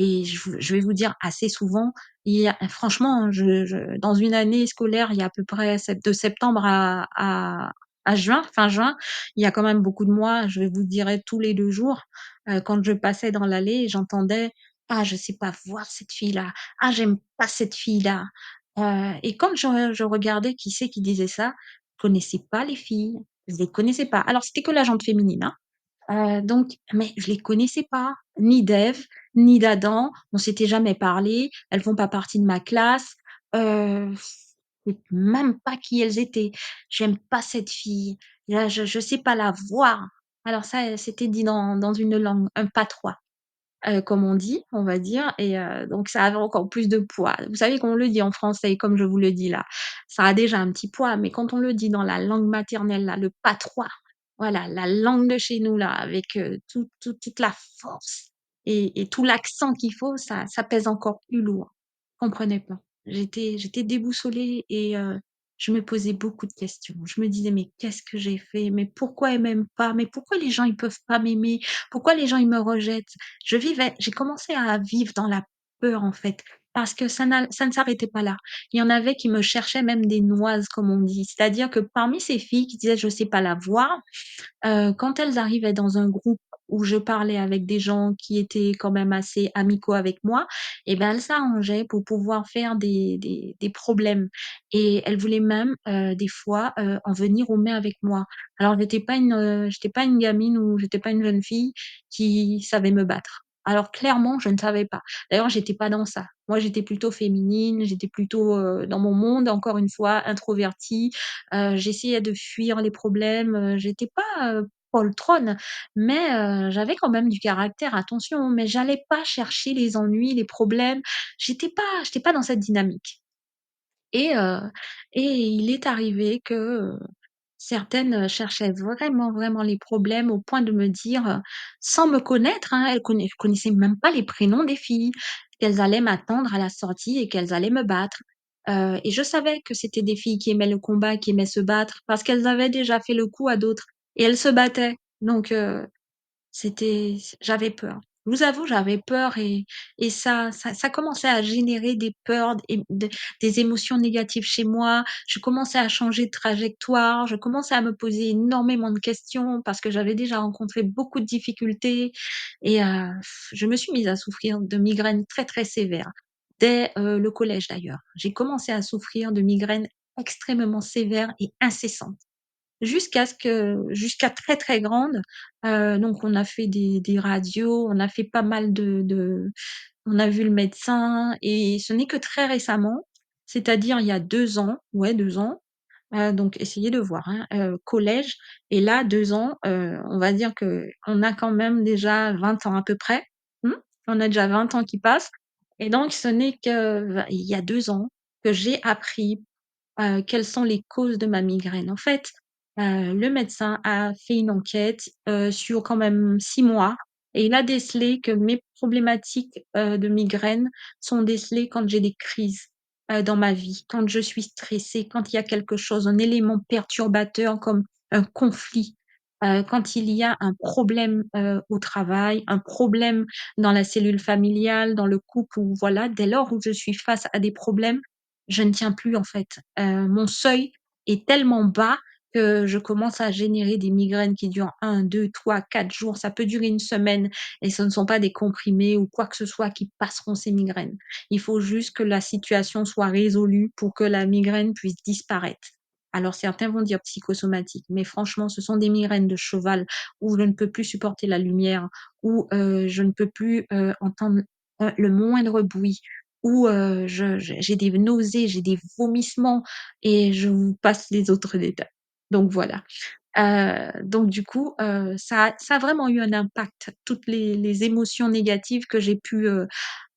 Speaker 1: Et je vais vous dire assez souvent, il y a franchement, je dans une année scolaire, il y a à peu près de septembre à juin, fin juin, il y a quand même beaucoup de mois, je vais vous dirais tous les 2 jours, quand je passais dans l'allée, j'entendais: «Ah, je sais pas voir cette fille-là. Ah, j'aime pas cette fille-là». Et quand je regardais qui c'est qui disait ça, je connaissais pas les filles, je les connaissais pas. Alors c'était que la gente féminine, hein. Donc mais je les connaissais pas, ni d'Ève, ni d'Adam, on s'était jamais parlé, elles font pas partie de ma classe, heu, je sais même pas qui elles étaient. J'aime pas cette fille, là je sais pas la voir. Alors ça, c'était dit dans une langue, un patois. Comme on dit, on va dire et donc ça avait encore plus de poids. Vous savez qu'on le dit en français comme je vous le dis là, ça a déjà un petit poids, mais quand on le dit dans la langue maternelle là, le patois, voilà, la langue de chez nous là, avec, toute la force et tout l'accent qu'il faut, ça pèse encore plus lourd. Je comprenais pas. J'étais déboussolée et je me posais beaucoup de questions. Je me disais: «Mais qu'est-ce que j'ai fait? Mais pourquoi ils m'aiment pas? Mais pourquoi les gens ils peuvent pas m'aimer? Pourquoi les gens ils me rejettent?» J'ai commencé à vivre dans la peur, en fait, parce que ça ne s'arrêtait pas là. Il y en avait qui me cherchaient même des noises, comme on dit. C'est-à-dire que parmi ces filles qui disaient: «Je sais pas la voir», quand elles arrivaient dans un groupe où je parlais avec des gens qui étaient quand même assez amicaux avec moi et ben, elles s'arrangeaient pour pouvoir faire des problèmes et elles voulaient même, des fois, en venir aux mains avec moi. Alors j'étais pas une gamine ou j'étais pas une jeune fille qui savait me battre. Alors clairement, je ne savais pas. D'ailleurs, j'étais pas dans ça. Moi, j'étais plutôt féminine, j'étais plutôt, dans mon monde, encore une fois, introvertie. J'essayais de fuir les problèmes, j'étais pas, poltronne, mais j'avais quand même du caractère, attention, mais j'allais pas chercher les ennuis, les problèmes. J'étais pas dans cette dynamique et heu et il est arrivé que, certaines, cherchaient vraiment, vraiment les problèmes au point de me dire, sans me connaître, hein, elles connaissaient même pas les prénoms des filles, qu'elles allaient m'attendre à la sortie et qu'elles allaient me battre. Et je savais que c'était des filles qui aimaient le combat, qui aimaient se battre parce qu'elles avaient déjà fait le coup à d'autres et elles se battaient. Donc j'avais peur. Je vous avoue, j'avais peur et ça commençait à générer des peurs et des émotions négatives chez moi. Je commençais à changer de trajectoire, je commençais à me poser énormément de questions parce que j'avais déjà rencontré beaucoup de difficultés et je me suis mise à souffrir de migraines très, très sévères. Dès, le collège d'ailleurs. J'ai commencé à souffrir de migraines extrêmement sévères et incessantes. Jusqu'à très, très grande, donc on a fait des radios, on a fait pas mal on a vu le médecin et ce n'est que très récemment, c'est-à-dire il y a 2 ans, ouais 2 ans, donc essayez de voir, hein, collège et là 2 ans, on va dire qu'on a quand même déjà 20 ans à peu près. Mmh? On a déjà 20 ans qui passent et donc ce n'est que il y a 2 ans que j'ai appris quelles sont les causes de ma migraine? En fait, le médecin a fait une enquête, sur quand même 6 mois et il a décelé que mes problématiques, de migraine sont décelées quand j'ai des crises, dans ma vie, quand je suis stressée, quand il y a quelque chose, un élément perturbateur comme un conflit, quand il y a un problème, au travail, un problème dans la cellule familiale, dans le couple ou voilà, dès lors où je suis face à des problèmes, je ne tiens plus en fait. Mon seuil est tellement bas que je commence à générer des migraines qui durent 1, 2, 3, 4 jours. Ça peut durer une semaine et ce ne sont pas des comprimés ou quoi que ce soit qui passeront ces migraines. Il faut juste que la situation soit résolue pour que la migraine puisse disparaître. Alors certains vont dire psychosomatique, mais franchement, ce sont des migraines de cheval où je ne peux plus supporter la lumière, où, je ne peux plus, entendre, le moindre bruit, où, j'ai des nausées, j'ai des vomissements et je vous passe les autres détails. Donc voilà. Donc du coup, ça a vraiment eu un impact. Toutes les émotions négatives que j'ai pu,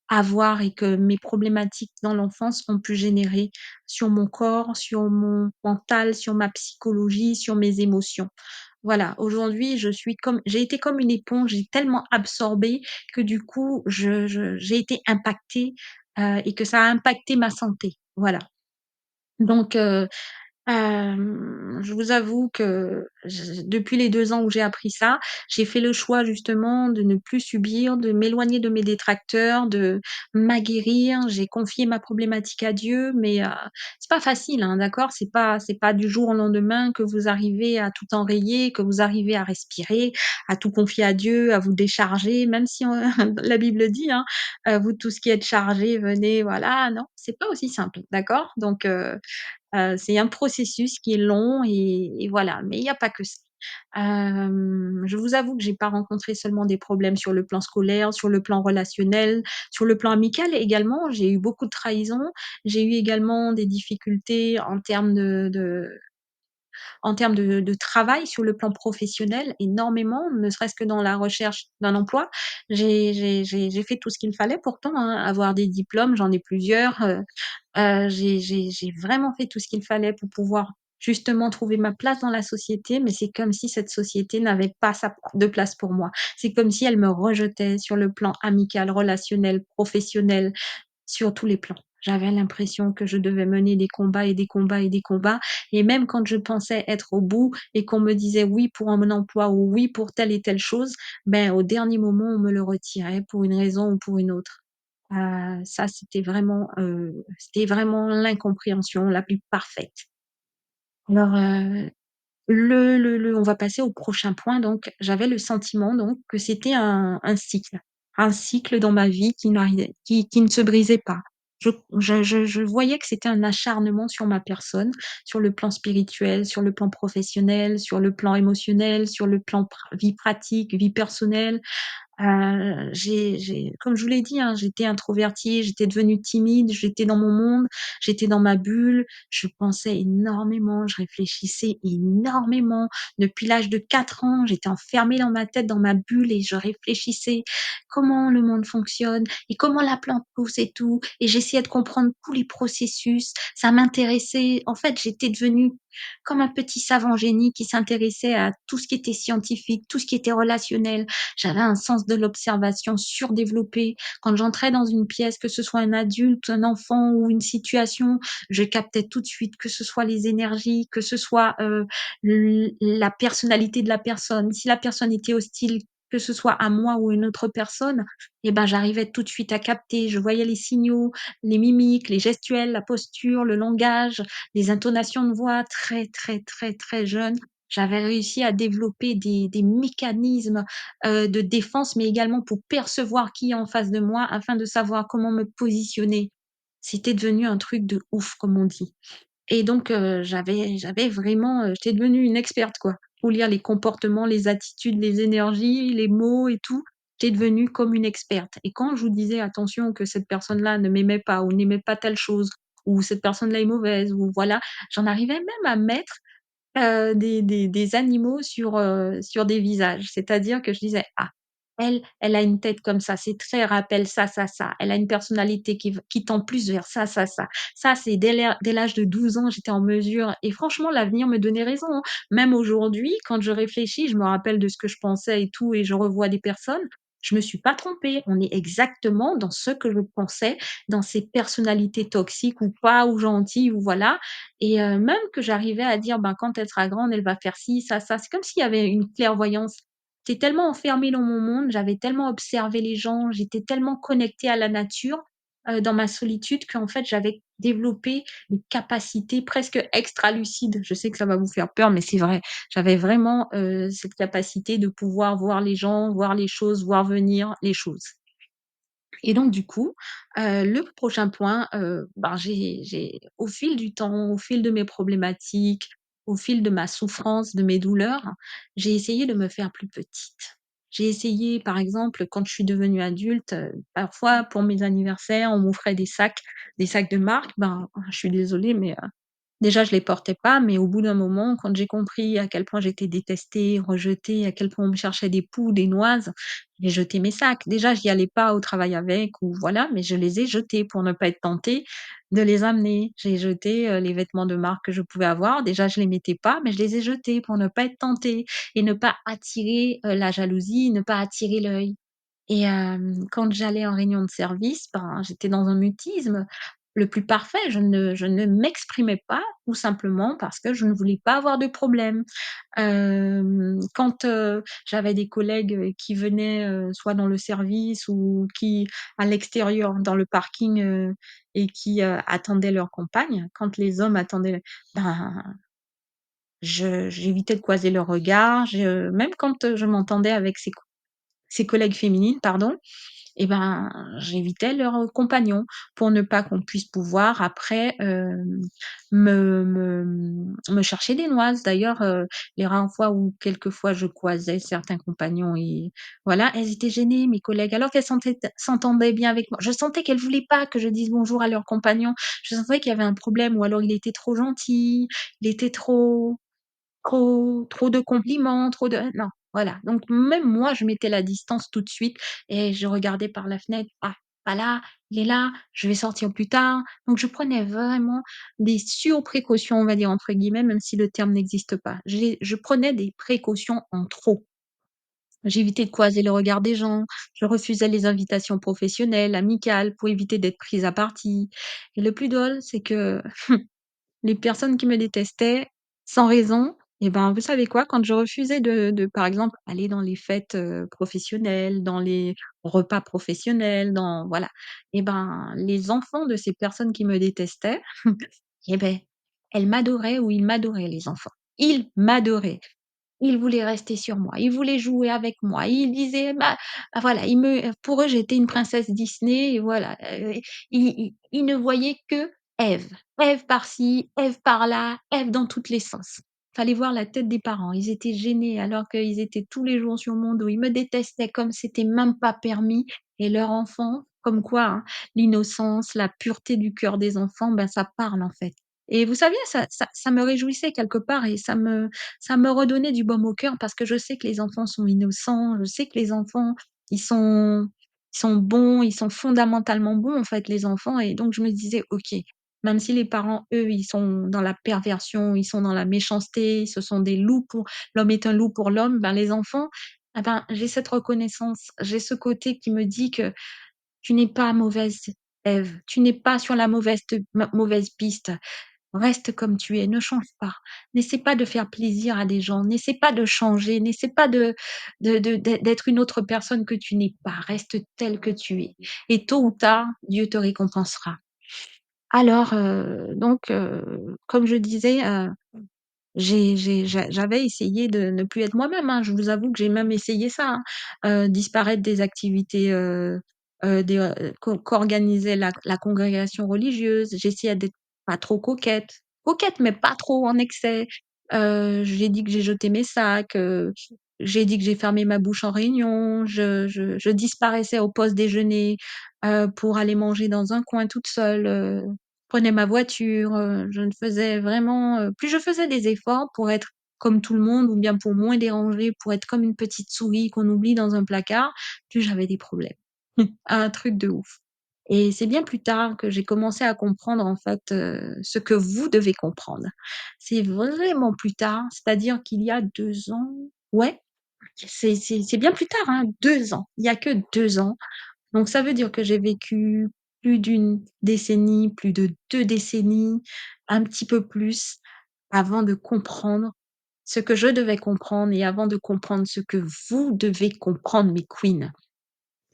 Speaker 1: avoir et que mes problématiques dans l'enfance ont pu générer sur mon corps, sur mon mental, sur ma psychologie, sur mes émotions. Voilà, aujourd'hui, j'ai été comme une éponge, j'ai tellement absorbé que du coup, j'ai été impactée, et que ça a impacté ma santé. Voilà. Donc je vous avoue que depuis les 2 ans où j'ai appris ça, j'ai fait le choix justement de ne plus subir, de m'éloigner de mes détracteurs, de m'aguerrir. J'ai confié ma problématique à Dieu, mais c'est pas facile, hein, d'accord? C'est pas du jour au lendemain que vous arrivez à tout enrayer, que vous arrivez à respirer, à tout confier à Dieu, à vous décharger, même si on la Bible dit, hein: «Vous tous qui êtes chargés, venez», voilà. Non, c'est pas aussi simple, d'accord? Donc c'est un processus qui est long et voilà, mais il y a pas que ça. Je vous avoue que j'ai pas rencontré seulement des problèmes sur le plan scolaire, sur le plan relationnel, sur le plan amical également. J'ai eu beaucoup de trahisons. J'ai eu également des difficultés en termes de travail sur le plan professionnel, énormément, ne serait-ce que dans la recherche d'un emploi. J'ai fait tout ce qu'il fallait pourtant, hein, avoir des diplômes, j'en ai plusieurs, j'ai vraiment fait tout ce qu'il fallait pour pouvoir justement trouver ma place dans la société, mais c'est comme si cette société n'avait pas sa de place pour moi. C'est comme si elle me rejetait sur le plan amical, relationnel, professionnel, sur tous les plans. J'avais l'impression que je devais mener des combats et des combats et des combats et même quand je pensais être au bout et qu'on me disait oui pour un emploi ou oui pour telle et telle chose, ben, au dernier moment, on me le retirait pour une raison ou pour une autre. Ça, c'était vraiment l'incompréhension la plus parfaite. Alors, le on va passer au prochain point donc. J'avais le sentiment donc que c'était un cycle dans ma vie qui ne se brisait pas. Je voyais que c'était un acharnement sur ma personne, sur le plan spirituel, sur le plan professionnel, sur le plan émotionnel, sur le plan vie pratique, vie personnelle. J'ai comme je vous l'ai dit, hein, j'étais introvertie, j'étais devenue timide, j'étais dans mon monde, j'étais dans ma bulle, je pensais énormément, je réfléchissais énormément. Depuis l'âge de 4 ans, j'étais enfermée dans ma tête, dans ma bulle et je réfléchissais comment le monde fonctionne et comment la plante pousse et tout et j'essayais de comprendre tous les processus. Ça m'intéressait. En fait, j'étais devenue comme un petit savant génie qui s'intéressait à tout ce qui était scientifique, tout ce qui était relationnel. J'avais un sens de l'observation surdéveloppé. Quand j'entrais dans une pièce, que ce soit un adulte, un enfant ou une situation, je captais tout de suite, que ce soit les énergies, que ce soit, la personnalité de la personne. Si la personne était hostile, que ce soit à moi ou à une autre personne, et ben, j'arrivais tout de suite à capter. Je voyais les signaux, les mimiques, les gestuels, la posture, le langage, les intonations de voix très, très, très, très jeune. J'avais réussi à développer des mécanismes de défense, mais également pour percevoir qui est en face de moi afin de savoir comment me positionner. C'était devenu un truc de ouf, comme on dit. Et donc, j'avais vraiment, j'étais devenue une experte, quoi. Pour lire les comportements, les attitudes, les énergies, les mots et tout. J'étais devenue comme une experte et quand je vous disais: «Attention que cette personne-là ne m'aimait pas ou n'aimait pas telle chose ou cette personne-là est mauvaise» ou voilà, j'en arrivais même à mettre des animaux sur des visages. C'est-à-dire que je disais: «Ah, elle a une tête comme ça, ses traits rappellent ça, ça, ça. Elle a une personnalité qui tend plus vers ça, ça, ça». Ça, c'est dès l'âge de 12 ans, j'étais en mesure et franchement, l'avenir me donnait raison, hein. Même aujourd'hui, quand je réfléchis, je me rappelle de ce que je pensais et tout et je revois des personnes, je me suis pas trompée. On est exactement dans ce que je pensais, dans ces personnalités toxiques ou pas, ou gentilles ou voilà et même que j'arrivais à dire: «Ben, quand elle sera grande, elle va faire ci, ça, ça». C'est comme s'il y avait une clairvoyance. J'étais tellement enfermée dans mon monde, j'avais tellement observé les gens, j'étais tellement connectée à la nature, dans ma solitude qu'en fait, j'avais développé une capacité presque extra-lucide. Je sais que ça va vous faire peur, mais c'est vrai. J'avais vraiment, cette capacité de pouvoir voir les gens, voir les choses, voir venir les choses. Et donc du coup, le prochain point, ben, j'ai au fil du temps, au fil de mes problématiques, au fil de ma souffrance, de mes douleurs, j'ai essayé de me faire plus petite. J'ai essayé, par exemple, quand je suis devenue adulte, parfois pour mes anniversaires, on m'offrait des sacs de marque. Ben, je suis désolée, mais déjà, je les portais pas, mais au bout d'un moment, quand j'ai compris à quel point j'étais détestée, rejetée, à quel point on me cherchait des poux, des noises, j'ai jeté mes sacs. Déjà, j'y allais pas au travail avec ou voilà, mais je les ai jetés pour ne pas être tentée de les amener. J'ai jeté, les vêtements de marque que je pouvais avoir. Déjà, je les mettais pas, mais je les ai jetés pour ne pas être tentée et ne pas attirer, la jalousie, ne pas attirer l'œil. Et quand j'allais en réunion de service, ben, j'étais dans un mutisme le plus parfait. Je ne m'exprimais pas, tout simplement parce que je ne voulais pas avoir de problème. Quand, j'avais des collègues, qui venaient, soit dans le service ou qui à l'extérieur dans le parking, et qui, attendaient leur compagne, quand les hommes attendaient, ben, j'évitais de croiser leur regard. Même quand, je m'entendais avec ses collègues féminines, pardon, et ben, j'évitais leurs compagnons pour ne pas qu'on puisse pouvoir après, me chercher des noises. D'ailleurs, les rares fois ou quelques fois je croisais certains compagnons et voilà, elles étaient gênées, mes collègues, alors qu'elles s'entendaient bien avec moi. Je sentais qu'elles voulaient pas que je dise bonjour à leurs compagnons. Je sentais qu'il y avait un problème ou alors il était trop gentil, il était trop de compliments, trop de non, voilà. Donc même moi, je mettais la distance tout de suite et je regardais par la fenêtre: «Ah, pas là, il est là, je vais sortir plus tard». Donc je prenais vraiment des «sur-précautions», on va dire entre guillemets, même si le terme n'existe pas. Je prenais des précautions en trop. J'évitais de croiser le regard des gens, je refusais les invitations professionnelles, amicales, pour éviter d'être prise à partie et le plus drôle, c'est que les personnes qui me détestaient sans raison et ben, vous savez quoi? Quand je refusais de par exemple, aller dans les fêtes, professionnelles, dans les repas professionnels, dans voilà et ben, les enfants de ces personnes qui me détestaient et beh, elles m'adoraient ou ils m'adoraient les enfants. Ils m'adoraient. Ils voulaient rester sur moi, ils voulaient jouer avec moi, ils disaient: bah, voilà, pour eux, j'étais une princesse Disney et voilà, ils ne voyaient que Ève. Ève par-ci, Ève par-là, Ève dans tous les sens. Fallait voir la tête des parents, ils étaient gênés alors qu'ils étaient tous les jours sur mon dos. Ils me détestaient comme c'était même pas permis et leur enfant comme quoi, hein, l'innocence, la pureté du cœur des enfants, ben, ça parle en fait et vous saviez, ça me réjouissait quelque part et ça me redonnait du baume au cœur parce que je sais que les enfants sont innocents, je sais que les enfants, ils sont ils sont bons, ils sont fondamentalement bons, en fait, les enfants et donc je me disais: «OK, même si les parents, eux, ils sont dans la perversion, ils sont dans la méchanceté, ce sont des loups pour l'homme est un loup pour l'homme», ben, les enfants, ah ben, j'ai cette reconnaissance, j'ai ce côté qui me dit que: «Tu n'es pas mauvaise, Ève, tu n'es pas sur la mauvaise piste. Reste comme tu es, ne change pas. N'essaie pas de faire plaisir à des gens, n'essaie pas de changer, n'essaie pas d'être une autre personne que tu n'es pas. Reste tel que tu es et tôt ou tard, Dieu te récompensera». Alors, comme je disais, j'avais essayé de ne plus être moi-même, hein. Je vous avoue que j'ai même essayé ça, hein, disparaître des activités, qu'organisait la congrégation religieuse. J'essayais d'être pas trop coquette, mais pas trop en excès. J'ai dit que j'ai jeté mes sacs, j'ai dit que j'ai fermé ma bouche en réunion. Je disparaissais au poste déjeuner, pour aller manger dans un coin toute seule, prenais ma voiture, je ne faisais vraiment, plus je faisais des efforts pour être comme tout le monde ou bien pour moins déranger, pour être comme une petite souris qu'on oublie dans un placard, plus j'avais des problèmes. Un truc de ouf et c'est bien plus tard que j'ai commencé à comprendre en fait, ce que vous devez comprendre. C'est vraiment plus tard, c'est-à-dire qu'il y a 2 ans ouais, c'est bien plus tard, hein, 2 ans. Il y a que 2 ans donc ça veut dire que j'ai vécu plus d'une décennie, plus de 2 décennies, un petit peu plus, avant de comprendre ce que je devais comprendre et avant de comprendre ce que vous devez comprendre, mes queens.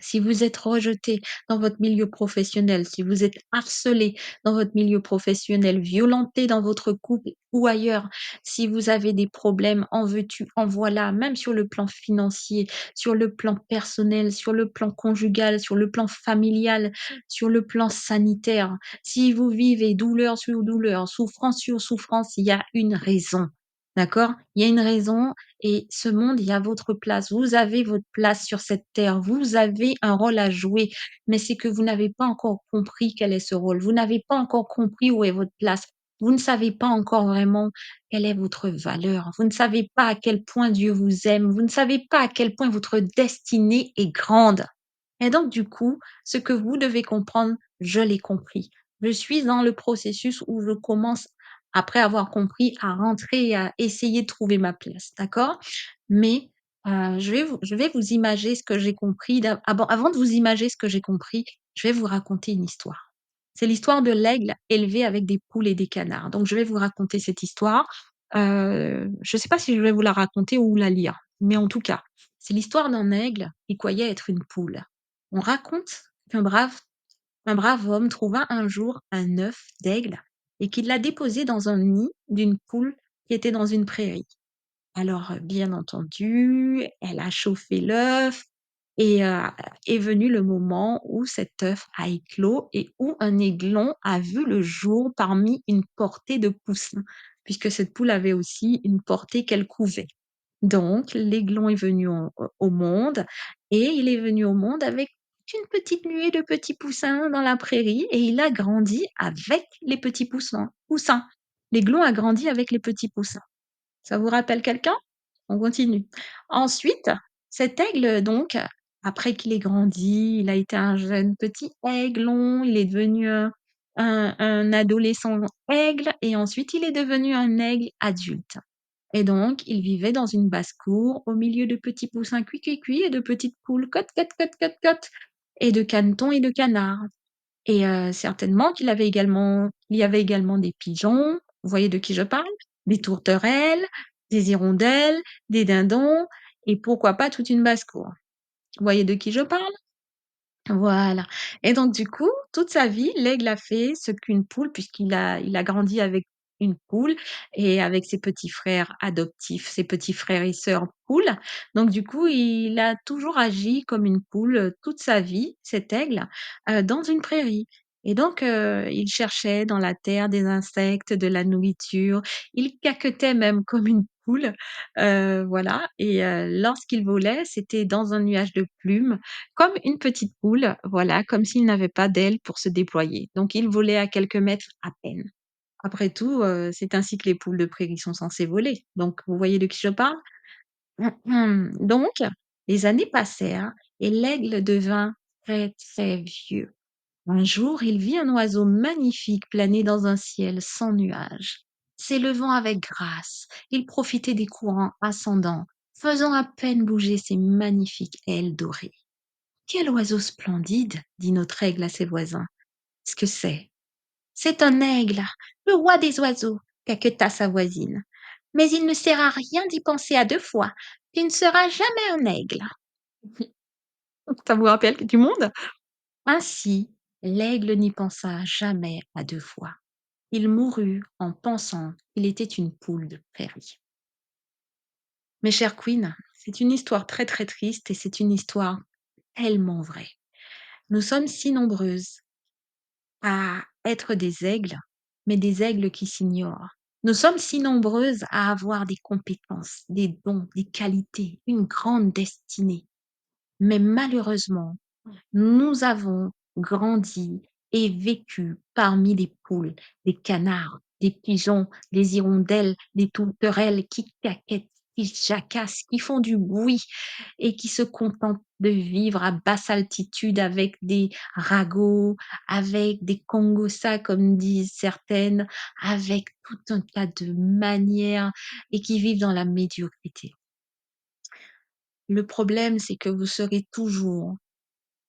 Speaker 1: Si vous êtes rejeté dans votre milieu professionnel, si vous êtes harcelé dans votre milieu professionnel, violenté dans votre couple ou ailleurs, si vous avez des problèmes, en veux-tu, en voilà, même sur le plan financier, sur le plan personnel, sur le plan conjugal, sur le plan familial, sur le plan sanitaire, si vous vivez douleur sur douleur, souffrance sur souffrance, il y a une raison. D'accord? Il y a une raison et ce monde, il y a votre place. Vous avez votre place sur cette terre. Vous avez un rôle à jouer, mais c'est que vous n'avez pas encore compris quel est ce rôle. Vous n'avez pas encore compris où est votre place. Vous ne savez pas encore vraiment quelle est votre valeur. Vous ne savez pas à quel point Dieu vous aime. Vous ne savez pas à quel point votre destinée est grande. Et donc, du coup, ce que vous devez comprendre, je l'ai compris. Je suis dans le processus où je commence, après avoir compris, à rentrer et à essayer de trouver ma place, d'accord? Mais, je vais vous imager ce que j'ai compris avant de vous imager ce que j'ai compris, je vais vous raconter une histoire. C'est l'histoire de l'aigle élevé avec des poules et des canards. Donc je vais vous raconter cette histoire. Je ne sais pas si je vais vous la raconter ou la lire, mais en tout cas, c'est l'histoire d'un aigle qui croyait être une poule. On raconte qu'un brave homme trouva un jour un œuf d'aigle et qu'il l'a déposé dans un nid d'une poule qui était dans une prairie. Alors, bien entendu, elle a chauffé l'œuf et est venu le moment où cet œuf a éclos et où un aiglon a vu le jour parmi une portée de poussins, puisque cette poule avait aussi une portée qu'elle couvait. Donc l'aiglon est venu au monde et il est venu au monde avec une petite nuée de petits poussins dans la prairie et il a grandi avec les petits poussins. L'aiglon a grandi avec les petits poussins. Ça vous rappelle quelqu'un? On continue. Ensuite, cet aigle donc, après qu'il ait grandi, il a été un jeune petit aiglon, il est devenu, un adolescent aigle et ensuite il est devenu un aigle adulte. Et donc, il vivait dans une basse-cour, au milieu de petits poussins cui-cui-cui et de petites poules cote-cote-cote-cote-cote et de canetons et de canards. Et certainement qu'il y avait également des pigeons, vous voyez de qui je parle? Des tourterelles, des hirondelles, des dindons et pourquoi pas toute une basse-cour. Vous voyez de qui je parle? Voilà et donc du coup, toute sa vie, l'aigle a fait ce qu'une poule il a grandi avec une poule et avec ses petits frères adoptifs, ses petits frères et sœurs poules. Donc du coup, il a toujours agi comme une poule, toute sa vie, cet aigle, dans une prairie et donc il cherchait dans la terre des insectes, de la nourriture. Il caquetait même comme une poule, voilà et lorsqu'il volait, c'était dans un nuage de plumes comme une petite poule, voilà, comme s'il n'avait pas d'ailes pour se déployer. Donc il volait à quelques mètres à peine. Après tout, c'est ainsi que les poules de prairie sont censées voler. Donc vous voyez de qui je parle? Donc les années passèrent et l'aigle devint très, très vieux. Un jour, il vit un oiseau magnifique planer dans un ciel sans nuages. S'élevant avec grâce, il profitait des courants ascendants, faisant à peine bouger ses magnifiques ailes dorées. Quel oiseau splendide, dit notre aigle à ses voisins. Qu'est-ce que c'est? C'est un aigle, le roi des oiseaux, caqueta sa voisine. Mais il ne sert à rien d'y penser à deux fois. Tu ne seras jamais un aigle. Ça vous rappelle du monde? Ainsi, l'aigle n'y pensa jamais à deux fois. Il mourut en pensant qu'il était une poule de prairie. Mes chères queens, c'est une histoire très très triste et c'est une histoire tellement vraie. Nous sommes si nombreuses à être des aigles, mais des aigles qui s'ignorent. Nous sommes si nombreuses à avoir des compétences, des dons, des qualités, une grande destinée. Mais malheureusement, nous avons grandi et vécu parmi des poules, des canards, des pigeons, des hirondelles, des tourterelles qui caquettent, qui jacassent, qui font du bruit et qui se contentent de vivre à basse altitude avec des ragots, avec des kongosa comme disent certaines, avec tout un tas de manières et qui vivent dans la médiocrité. Le problème, c'est que vous serez toujours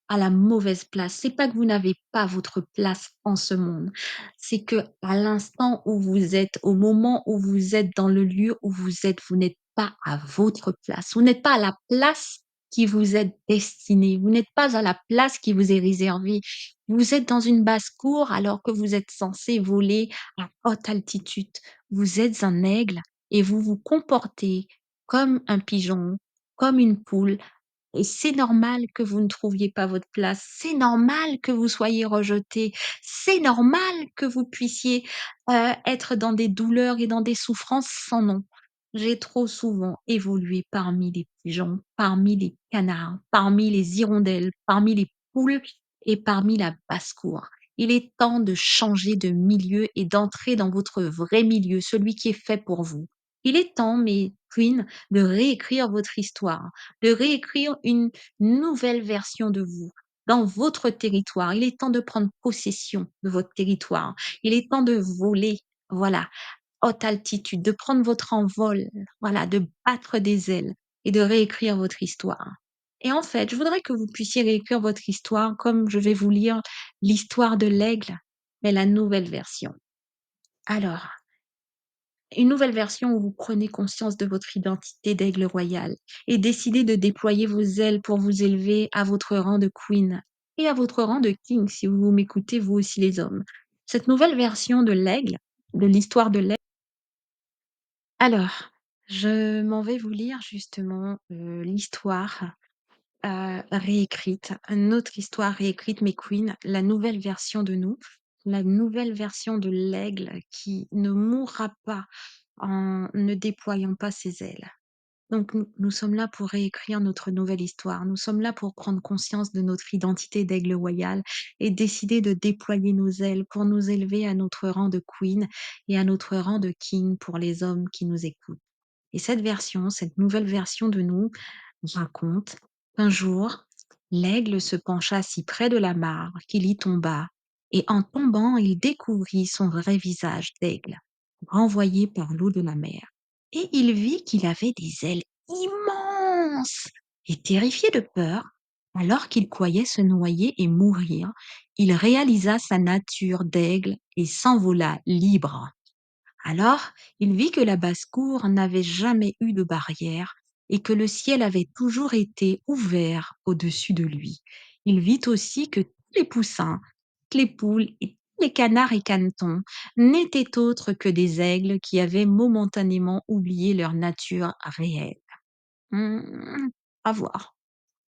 Speaker 1: à la mauvaise place. C'est pas que vous n'avez pas votre place en ce monde. C'est que à l'instant où vous êtes, au moment où vous êtes dans le lieu où vous n'êtes pas à votre place. Vous n'êtes pas à la place qui vous est destinée. Vous n'êtes pas à la place qui vous est réservée. Vous êtes dans une basse-cour alors que vous êtes censé voler à haute altitude. Vous êtes un aigle et vous vous comportez comme un pigeon, comme une poule, et c'est normal que vous ne trouviez pas votre place, c'est normal que vous soyez rejeté, c'est normal que vous puissiez, être dans des douleurs et dans des souffrances sans nom. J'ai trop souvent évolué parmi les pigeons, parmi les canards, parmi les hirondelles, parmi les poules et parmi la basse-cour. Il est temps de changer de milieu et d'entrer dans votre vrai milieu, celui qui est fait pour vous. Il est temps, mes queens, de réécrire votre histoire, de réécrire une nouvelle version de vous dans votre territoire. Il est temps de prendre possession de votre territoire. Il est temps de voler, voilà, haute altitude, de prendre votre envol, voilà, de battre des ailes et de réécrire votre histoire. Et en fait, je voudrais que vous puissiez réécrire votre histoire comme je vais vous lire l'histoire de l'aigle, mais la nouvelle version. Alors, une nouvelle version où vous prenez conscience de votre identité d'aigle royal et décidez de déployer vos ailes pour vous élever à votre rang de queen et à votre rang de king si vous m'écoutez, vous aussi les hommes. Cette nouvelle version de l'aigle, de l'histoire de l'aigle. Alors, je m'en vais vous lire justement l'histoire. réécrite, notre histoire réécrite, mes queens, la nouvelle version de nous, la nouvelle version de l'aigle qui ne mourra pas en ne déployant pas ses ailes. Donc nous sommes là pour réécrire notre nouvelle histoire. Nous sommes là pour prendre conscience de notre identité d'aigle royal et décider de déployer nos ailes pour nous élever à notre rang de queen et à notre rang de king pour les hommes qui nous écoutent. Et cette version, cette nouvelle version de nous raconte qu'un jour, l'aigle se pencha si près de la mare qu'il y tomba, et en tombant, il découvrit son vrai visage d'aigle, renvoyé par l'eau de la mer. Et il vit qu'il avait des ailes immenses. Et terrifié de peur, alors qu'il croyait se noyer et mourir, il réalisa sa nature d'aigle et s'envola libre. Alors, il vit que la basse-cour n'avait jamais eu de barrière et que le ciel avait toujours été ouvert au-dessus de lui. Il vit aussi que tous les poussins, toutes les poules et tous les canards et canetons n'étaient autres que des aigles qui avaient momentanément oublié leur nature réelle. À voir.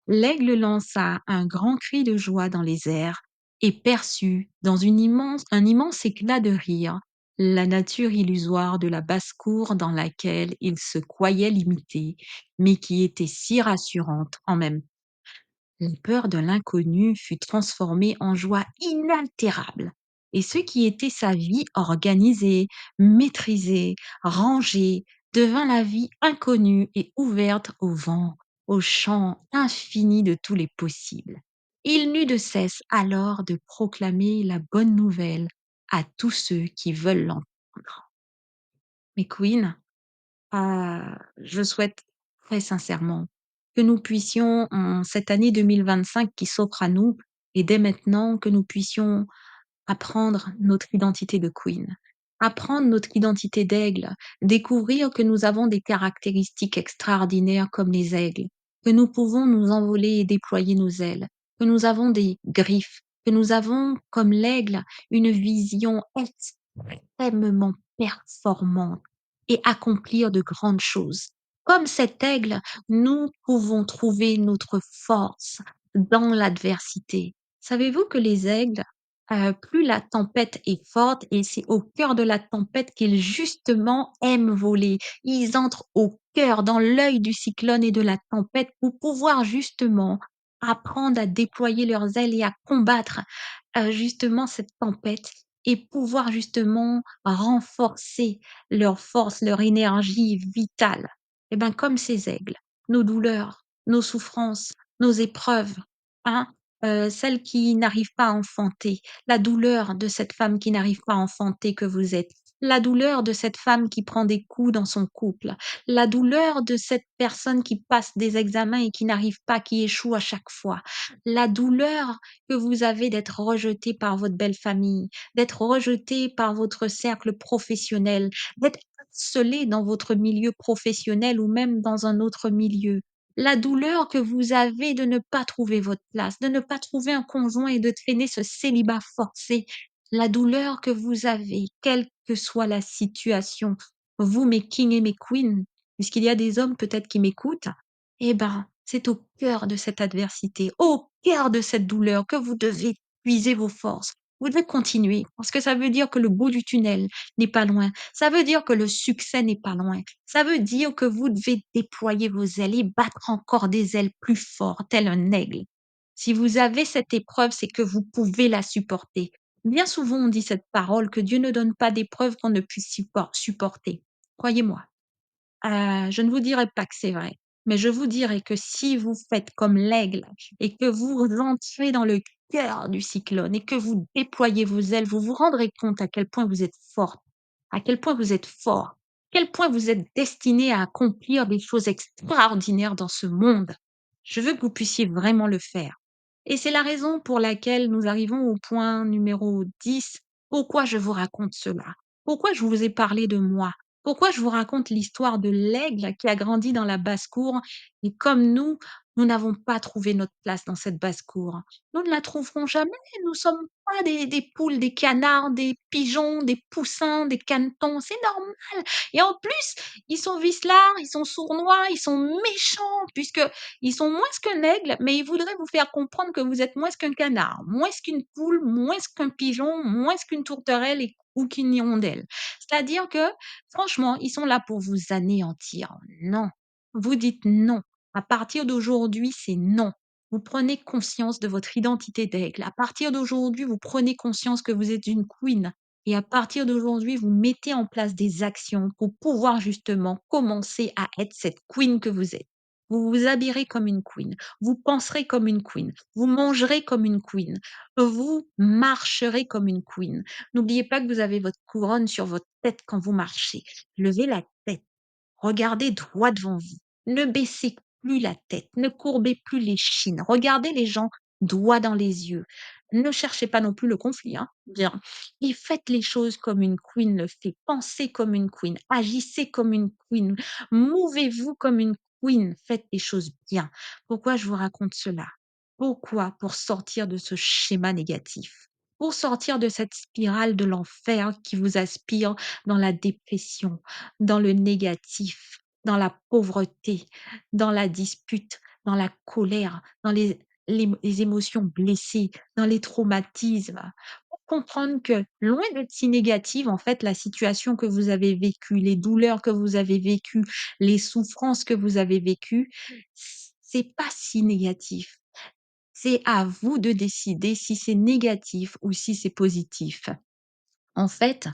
Speaker 1: L'aigle lança un grand cri de joie dans les airs et perçut, dans un immense éclat de rire, la nature illusoire de la basse-cour dans laquelle il se croyait limité, mais qui était si rassurante en même temps. La peur de l'inconnu fut transformée en joie inaltérable. Et ce qui était sa vie organisée, maîtrisée, rangée, devint la vie inconnue et ouverte au vent, au champ infini de tous les possibles. Il n'eut de cesse alors de proclamer la bonne nouvelle à tous ceux qui veulent l'entendre. Mais Queen, je souhaite très sincèrement que nous puissions, en cette année 2025 qui s'offre à nous, et dès maintenant, que nous puissions apprendre notre identité de queen, apprendre notre identité d'aigle, découvrir que nous avons des caractéristiques extraordinaires comme les aigles, que nous pouvons nous envoler et déployer nos ailes, que nous avons des griffes, que nous avons, comme l'aigle, une vision extrêmement performante et accomplir de grandes choses. Comme cet aigle, nous pouvons trouver notre force dans l'adversité. Savez-vous que les aigles, plus la tempête est forte et c'est au cœur de la tempête qu'ils justement aiment voler. Ils entrent au cœur, dans l'œil du cyclone et de la tempête pour pouvoir justement apprendre à déployer leurs ailes et à combattre, justement cette tempête et pouvoir justement renforcer leur force, leur énergie vitale. Et ben, comme ces aigles, nos douleurs, nos souffrances, nos épreuves, hein, celles qui n'arrivent pas à enfanter, la douleur de cette femme qui n'arrive pas à enfanter que vous êtes, la douleur de cette femme qui prend des coups dans son couple, la douleur de cette personne qui passe des examens et qui n'arrive pas, qui échoue à chaque fois, la douleur que vous avez d'être rejeté par votre belle famille, d'être rejeté par votre cercle professionnel, d'être harcelé dans votre milieu professionnel ou même dans un autre milieu. La douleur que vous avez de ne pas trouver votre place, de ne pas trouver un conjoint et de traîner ce célibat forcé. La douleur que vous avez, quelle que soit la situation, vous, mes kings et mes queens, puisqu'il y a des hommes peut-être qui m'écoutent, eh ben, c'est au cœur de cette adversité, au cœur de cette douleur que vous devez puiser vos forces. Vous devez continuer parce que ça veut dire que le bout du tunnel n'est pas loin. Ça veut dire que le succès n'est pas loin. Ça veut dire que vous devez déployer vos ailes et battre encore des ailes plus fort, tel un aigle. Si vous avez cette épreuve, c'est que vous pouvez la supporter. Bien souvent, on dit cette parole que Dieu ne donne pas d'épreuve qu'on ne puisse supporter. Croyez-moi. Je ne vous dirai pas que c'est vrai, mais je vous dirai que si vous faites comme l'aigle et que vous entrez dans le cœur du cyclone et que vous déployez vos ailes, vous vous rendrez compte à quel point vous êtes forte, à quel point vous êtes fort, à quel point vous êtes destiné à accomplir des choses extraordinaires dans ce monde. Je veux que vous puissiez vraiment le faire. Et c'est la raison pour laquelle nous arrivons au point numéro 10. Pourquoi je vous raconte cela? Pourquoi je vous ai parlé de moi? Pourquoi je vous raconte l'histoire de l'aigle qui a grandi dans la basse-cour et comme nous, Nous n'avons pas trouvé notre place dans cette basse-cour. Nous ne la trouverons jamais. Nous sommes pas des poules, des canards, des pigeons, des poussins, des canetons. C'est normal. Et en plus, ils sont vicelards, ils sont sournois, ils sont méchants, puisque ils sont moins qu'un aigle, mais ils voudraient vous faire comprendre que vous êtes moins qu'un canard, moins qu'une poule, moins qu'un pigeon, moins qu'une tourterelle ou qu'une hirondelle. C'est-à-dire que, franchement, ils sont là pour vous anéantir. Non. Vous dites non. À partir d'aujourd'hui, c'est non. Vous prenez conscience de votre identité d'aigle. À partir d'aujourd'hui, vous prenez conscience que vous êtes une queen. Et à partir d'aujourd'hui, vous mettez en place des actions pour pouvoir justement commencer à être cette queen que vous êtes. Vous vous habillerez comme une queen, vous penserez comme une queen, vous mangerez comme une queen, vous marcherez comme une queen. N'oubliez pas que vous avez votre couronne sur votre tête quand vous marchez. Levez la tête. Regardez droit devant vous. Ne baissez plus la tête, ne courbez plus les chines. Regardez les gens droit dans les yeux. Ne cherchez pas non plus le conflit, hein. Bien. Et faites les choses comme une queen le fait. Pensez comme une queen. Agissez comme une queen. Mouvez-vous comme une queen. Faites les choses bien. Pourquoi je vous raconte cela? Pourquoi? Pour sortir de ce schéma négatif. Pour sortir de cette spirale de l'enfer qui vous aspire dans la dépression, dans le négatif, dans la pauvreté, dans la dispute, dans la colère, dans les émotions blessées, dans les traumatismes. Pour comprendre que loin d'être si négative, en fait, la situation que vous avez vécue, les douleurs que vous avez vécues, les souffrances que vous avez vécues, c'est pas si négatif. C'est à vous de décider si c'est négatif ou si c'est positif. En fait,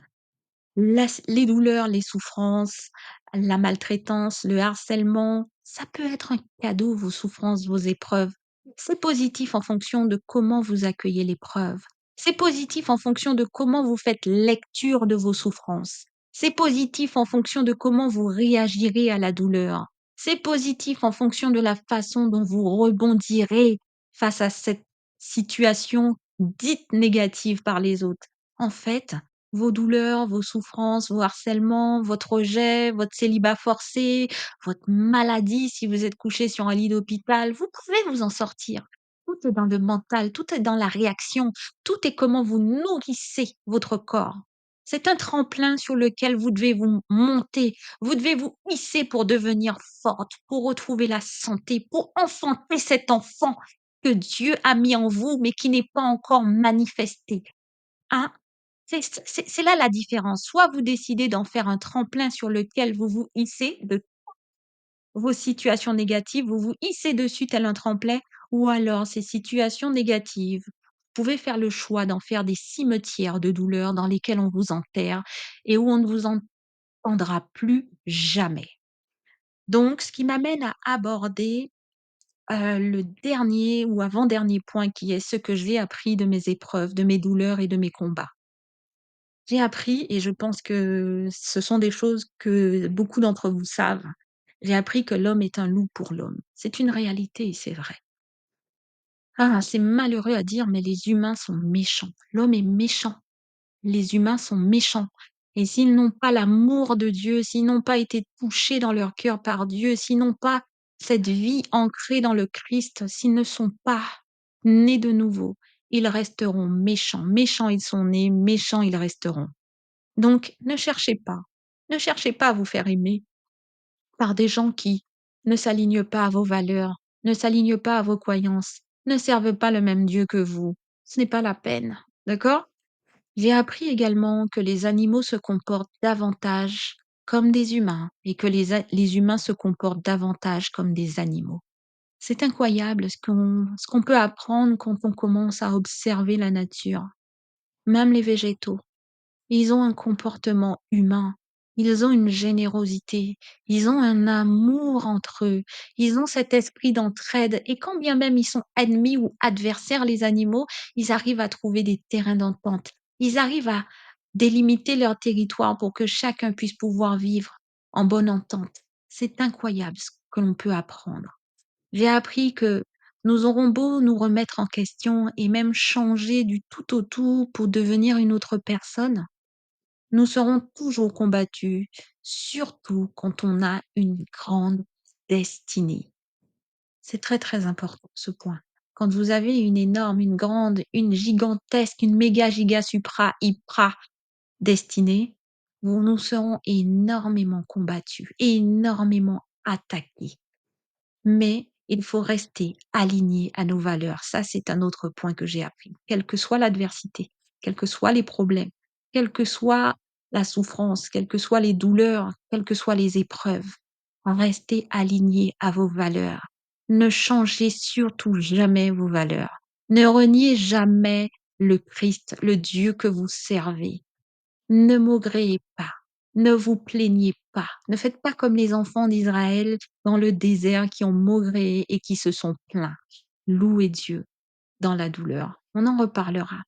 Speaker 1: les douleurs, les souffrances, la maltraitance, le harcèlement, ça peut être un cadeau, vos souffrances, vos épreuves. C'est positif en fonction de comment vous accueillez l'épreuve. C'est positif en fonction de comment vous faites lecture de vos souffrances. C'est positif en fonction de comment vous réagirez à la douleur. C'est positif en fonction de la façon dont vous rebondirez face à cette situation dite négative par les autres. En fait, vos douleurs, vos souffrances, vos harcèlements, votre rejet, votre célibat forcé, votre maladie, si vous êtes couché sur un lit d'hôpital, vous pouvez vous en sortir. Tout est dans le mental, tout est dans la réaction, tout est comment vous nourrissez votre corps. C'est un tremplin sur lequel vous devez vous monter, vous devez vous hisser pour devenir forte, pour retrouver la santé, pour enfanter cet enfant que Dieu a mis en vous, mais qui n'est pas encore manifesté. Hein? C'est là la différence. Soit vous décidez d'en faire un tremplin sur lequel vous vous hissez de vos situations négatives, vous vous hissez dessus tel un tremplin, ou alors ces situations négatives, vous pouvez faire le choix d'en faire des cimetières de douleur dans lesquels on vous enterre et où on ne vous entendra plus jamais. Donc, ce qui m'amène à aborder le dernier ou avant-dernier point qui est ce que j'ai appris de mes épreuves, de mes douleurs et de mes combats. J'ai appris et je pense que ce sont des choses que beaucoup d'entre vous savent. J'ai appris que l'homme est un loup pour l'homme. C'est une réalité et c'est vrai. Ah, c'est malheureux à dire, mais les humains sont méchants. L'homme est méchant. Les humains sont méchants. Et s'ils n'ont pas l'amour de Dieu, s'ils n'ont pas été touchés dans leur cœur par Dieu, s'ils n'ont pas cette vie ancrée dans le Christ, s'ils ne sont pas nés de nouveau, ils resteront méchants. Méchants ils sont nés, méchants ils resteront. Donc ne cherchez pas. Ne cherchez pas à vous faire aimer par des gens qui ne s'alignent pas à vos valeurs, ne s'alignent pas à vos croyances, ne servent pas le même Dieu que vous. Ce n'est pas la peine. D'accord? J'ai appris également que les animaux se comportent davantage comme des humains et que les humains se comportent davantage comme des animaux. C'est incroyable ce qu'on peut apprendre quand on commence à observer la nature, même les végétaux. Ils ont un comportement humain, ils ont une générosité, ils ont un amour entre eux, ils ont cet esprit d'entraide et quand bien même ils sont ennemis ou adversaires, les animaux, ils arrivent à trouver des terrains d'entente. Ils arrivent à délimiter leur territoire pour que chacun puisse pouvoir vivre en bonne entente. C'est incroyable ce que l'on peut apprendre. J'ai appris que nous aurons beau nous remettre en question et même changer du tout au tout pour devenir une autre personne, nous serons toujours combattus, surtout quand on a une grande destinée. C'est très, très important ce point. Quand vous avez une énorme, une grande, une gigantesque, une méga, giga, supra, hyper destinée, nous serons énormément combattus, énormément attaqués. Mais il faut rester aligné à nos valeurs. Ça, c'est un autre point que j'ai appris. Quelle que soit l'adversité, quels que soient les problèmes, quelle que soit la souffrance, quelles que soient les douleurs, quelles que soient les épreuves, restez aligné à vos valeurs. Ne changez surtout jamais vos valeurs. Ne reniez jamais le Christ, le Dieu que vous servez. Ne maugréez pas, ne vous plaignez pas, ne faites pas comme les enfants d'Israël dans le désert qui ont maugréé et qui se sont plaints. Louez Dieu dans la douleur. On en reparlera.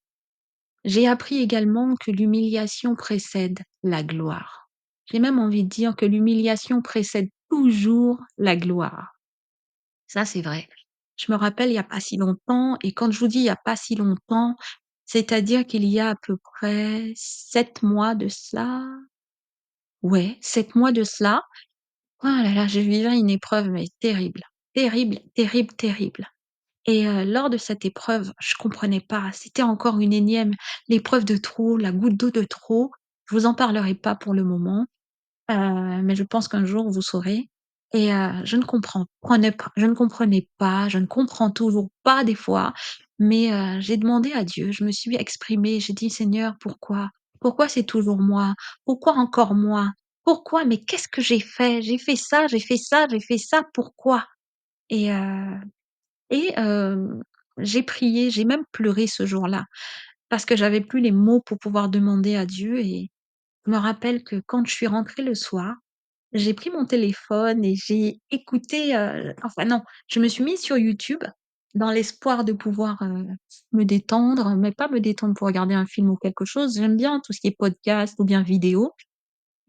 Speaker 1: J'ai appris également que l'humiliation précède la gloire. J'ai même envie de dire que l'humiliation précède toujours la gloire. Ça, c'est vrai. Je me rappelle il y a pas si longtemps, et quand je vous dis il y a pas si longtemps, c'est-à-dire qu'il y a à peu près 7 mois de cela. Ouais, 7 mois de cela. Oh là là, je vivais une épreuve, mais terrible. Terrible, terrible, terrible. Et lors de cette épreuve, je comprenais pas. C'était encore une énième, l'épreuve de trop, la goutte d'eau de trop. Je vous en parlerai pas pour le moment. Mais je pense qu'un jour vous saurez. Et je ne comprenais pas, je ne comprends toujours pas des fois, mais j'ai demandé à Dieu, je me suis exprimée, j'ai dit: «Seigneur, pourquoi? Pourquoi c'est toujours moi? Pourquoi encore moi? Pourquoi? Mais qu'est-ce que j'ai fait? J'ai fait ça, j'ai fait ça, j'ai fait ça, pourquoi?» et heu et j'ai prié, j'ai même pleuré ce jour-là, parce que j'avais plus les mots pour pouvoir demander à Dieu. Et je me rappelle que quand je suis rentrée le soir, j'ai pris mon téléphone et j'ai écouté, enfin non, je me suis mise sur YouTube dans l'espoir de pouvoir, me détendre, mais pas me détendre pour regarder un film ou quelque chose. J'aime bien tout ce qui est podcast ou bien vidéo,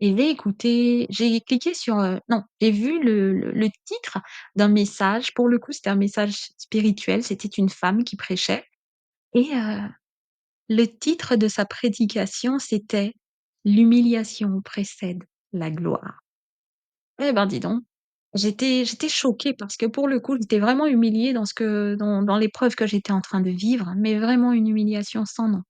Speaker 1: et j'ai cliqué sur, non, j'ai vu le titre d'un message. Pour le coup, c'était un message spirituel, c'était une femme qui prêchait, et le titre de sa prédication, c'était: «L'humiliation précède la gloire». Eh ben, dis donc, j'étais choquée parce que pour le coup, j'étais vraiment humiliée dans l'épreuve que j'étais en train de vivre, mais vraiment une humiliation sans nom.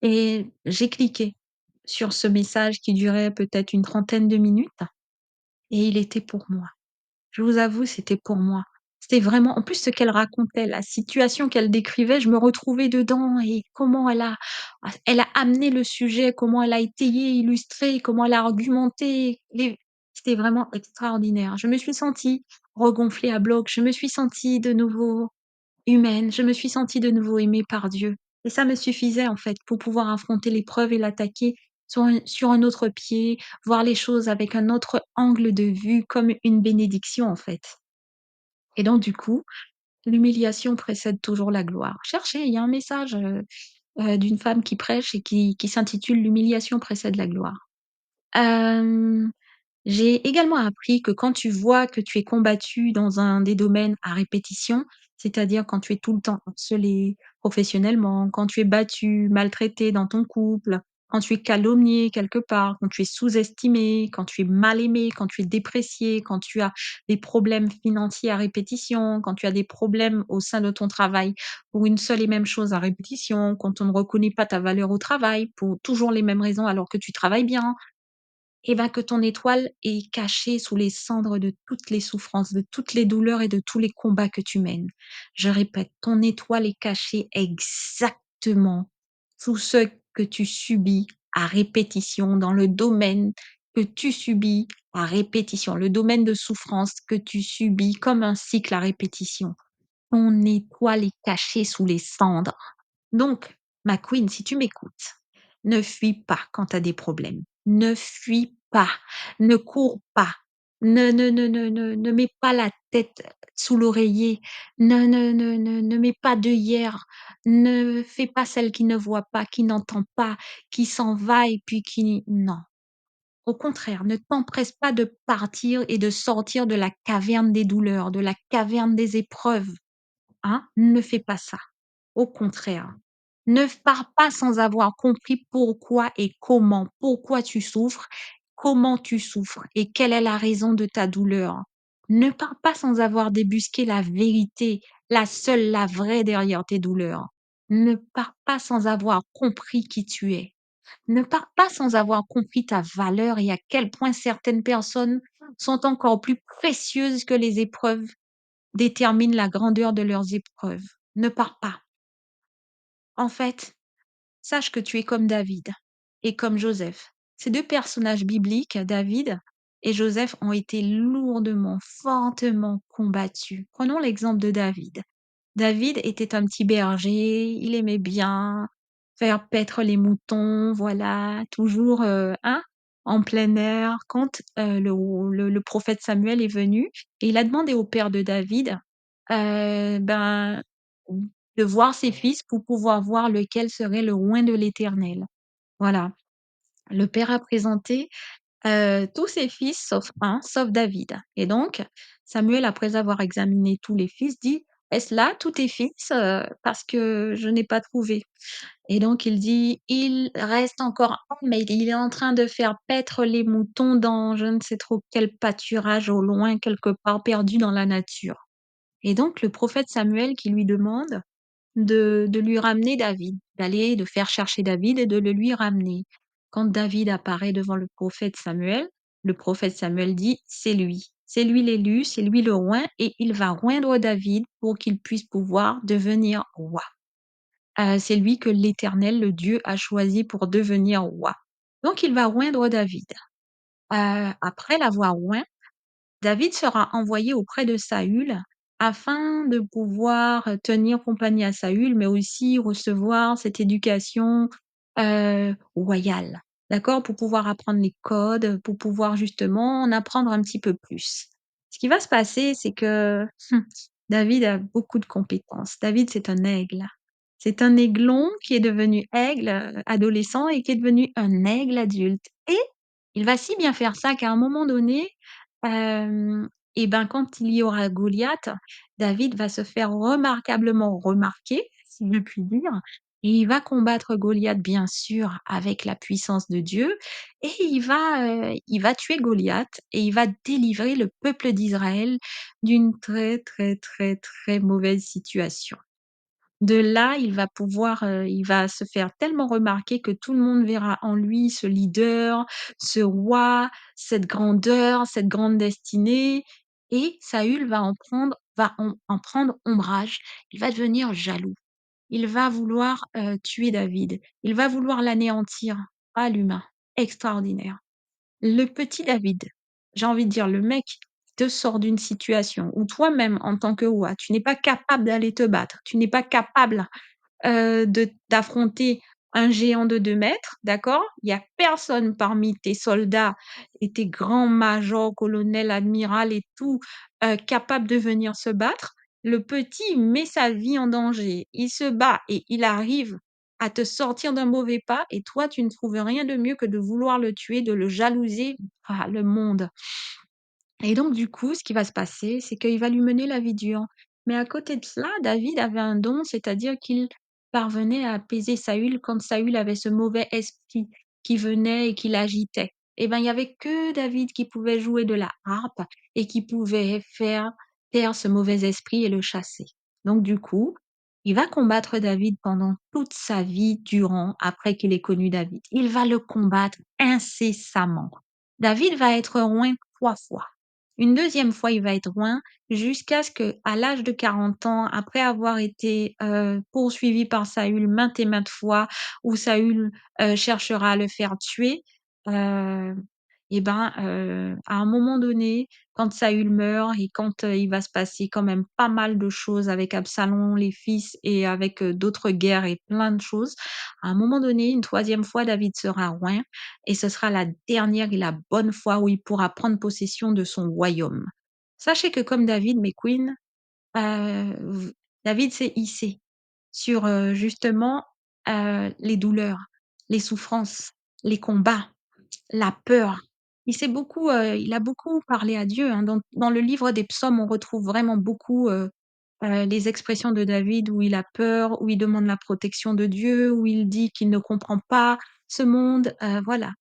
Speaker 1: Et j'ai cliqué sur ce message qui durait peut-être une trentaine de minutes, et il était pour moi. Je vous avoue, c'était pour moi. C'était vraiment, en plus, ce qu'elle racontait, la situation qu'elle décrivait, je me retrouvais dedans, et comment elle a amené le sujet, comment elle a étayé, illustré, comment elle a argumenté, les c'était vraiment extraordinaire. Je me suis sentie regonflée à bloc, je me suis sentie de nouveau humaine, je me suis sentie de nouveau aimée par Dieu, et ça me suffisait, en fait, pour pouvoir affronter l'épreuve et l'attaquer sur un autre pied, voir les choses avec un autre angle de vue, comme une bénédiction, en fait. Et donc du coup, l'humiliation précède toujours la gloire. Cherchez, il y a un message, d'une femme qui prêche et qui s'intitule «L'humiliation précède la gloire». Hem J'ai également appris que quand tu vois que tu es combattu dans un des domaines à répétition, c'est-à-dire quand tu es tout le temps harcelé professionnellement, quand tu es battu, maltraité dans ton couple, quand tu es calomnié quelque part, quand tu es sous-estimé, quand tu es mal aimé, quand tu es déprécié, quand tu as des problèmes financiers à répétition, quand tu as des problèmes au sein de ton travail pour une seule et même chose à répétition, quand on ne reconnaît pas ta valeur au travail pour toujours les mêmes raisons alors que tu travailles bien, et ben, que ton étoile est cachée sous les cendres de toutes les souffrances, de toutes les douleurs et de tous les combats que tu mènes. Je répète, ton étoile est cachée exactement sous ce que tu subis à répétition, dans le domaine que tu subis à répétition, le domaine de souffrance que tu subis comme un cycle à répétition. Ton étoile est cachée sous les cendres. Donc, ma queen, si tu m'écoutes, ne fuis pas quand tu as des problèmes. Ne fuis pas, ne cours pas, ne mets pas la tête sous l'oreiller, ne mets pas d'œillères, ne fais pas celle qui ne voit pas, qui n'entend pas, qui s'en va et puis qui non. Au contraire, ne t'empresse pas de partir et de sortir de la caverne des douleurs, de la caverne des épreuves. Hein? Ne fais pas ça. Au contraire, ne pars pas sans avoir compris pourquoi et comment. Pourquoi tu souffres, comment tu souffres et quelle est la raison de ta douleur. Ne pars pas sans avoir débusqué la vérité, la seule, la vraie derrière tes douleurs. Ne pars pas sans avoir compris qui tu es. Ne pars pas sans avoir compris ta valeur et à quel point certaines personnes sont encore plus précieuses que les épreuves déterminent la grandeur de leurs épreuves. Ne pars pas. En fait, sache que tu es comme David et comme Joseph. Ces 2 personnages bibliques, David et Joseph, ont été lourdement, fortement combattus. Prenons l'exemple de David. David était un petit berger, il aimait bien faire paître les moutons, voilà, toujours, hein, en plein air. Quand, le prophète Samuel est venu et il a demandé au père de David, ben, de voir ses fils pour pouvoir voir lequel serait le oint de l'Éternel. Voilà. Le père a présenté, tous ses fils sauf un, sauf David et donc Samuel, après avoir examiné tous les fils, dit: «Est-ce là tous tes fils? Parce que je n'ai pas trouvé». Et donc il dit: «Il reste encore un, mais il est en train de faire paître les moutons dans je ne sais trop quel pâturage au loin, quelque part perdu dans la nature». Et donc le prophète Samuel qui lui demande de lui ramener David, d'aller de faire chercher David et de le lui ramener. Quand David apparaît devant le prophète Samuel dit: c'est lui l'élu, c'est lui le oint et il va oindre David pour qu'il puisse pouvoir devenir roi». C'est lui que l'Éternel, le Dieu, a choisi pour devenir roi. Donc il va oindre David. Après l'avoir oint, David sera envoyé auprès de Saül afin de pouvoir tenir compagnie à Saül, mais aussi recevoir cette éducation, royale. D'accord? Pour pouvoir apprendre les codes, pour pouvoir justement en apprendre un petit peu plus. Ce qui va se passer, c'est que, David a beaucoup de compétences. David, c'est un aigle. C'est un aiglon qui est devenu aigle, adolescent et qui est devenu un aigle adulte et il va si bien faire ça qu'à un moment donné, Hem et ben, quand il y aura Goliath, David va se faire remarquablement remarquer, si je puis dire, et il va combattre Goliath, bien sûr, avec la puissance de Dieu et il va tuer Goliath et il va délivrer le peuple d'Israël d'une très, très, très, très mauvaise situation. De là, il va se faire tellement remarquer que tout le monde verra en lui ce leader, ce roi, cette grandeur, cette grande destinée et Saül va en prendre ombrage. Il va devenir jaloux. Il va vouloir, tuer David. Il va vouloir l'anéantir. Ah l'humain, extraordinaire. Le petit David, j'ai envie de dire le mec qui te sort d'une situation où toi-même en tant que roi, tu n'es pas capable d'aller te battre, tu n'es pas capable de d'affronter un géant de 2 mètres, d'accord? Il y a personne parmi tes soldats et tes grands majors, colonels, amiral et tout, capable de venir se battre. Le petit met sa vie en danger. Il se bat et il arrive à te sortir d'un mauvais pas et toi, tu ne trouves rien de mieux que de vouloir le tuer, de le jalouser. Ah, le monde! Et donc du coup, ce qui va se passer, c'est qu'il va lui mener la vie dure. Mais à côté de cela, David avait un don, c'est-à-dire qu'il parvenait à apaiser Saül quand Saül avait ce mauvais esprit qui venait et qui l'agitait. Et ben, il y avait que David qui pouvait jouer de la harpe et qui pouvait faire taire ce mauvais esprit et le chasser. Donc du coup, il va combattre David pendant toute sa vie durant, après qu'il ait connu David. Il va le combattre incessamment. David va être oint 3 fois. Une deuxième fois, il va être loin jusqu'à ce qu'à l'âge de 40 ans, après avoir été, poursuivi par Saül maintes et maintes fois, où Saül, cherchera à le faire tuer, heu et ben, à un moment donné, quand Saül meurt et quand, il va se passer quand même pas mal de choses avec Absalom, les fils et avec, d'autres guerres et plein de choses. À un moment donné, une troisième fois, David sera roi et ce sera la dernière et la bonne fois où il pourra prendre possession de son royaume. Sachez que comme David, mes queens, v David s'est hissé sur, justement, les douleurs, les souffrances, les combats, la peur. Il a beaucoup parlé à Dieu, hein. Dans le livre des psaumes, on retrouve vraiment beaucoup, les expressions de David où il a peur, où il demande la protection de Dieu, où il dit qu'il ne comprend pas ce monde, voilà.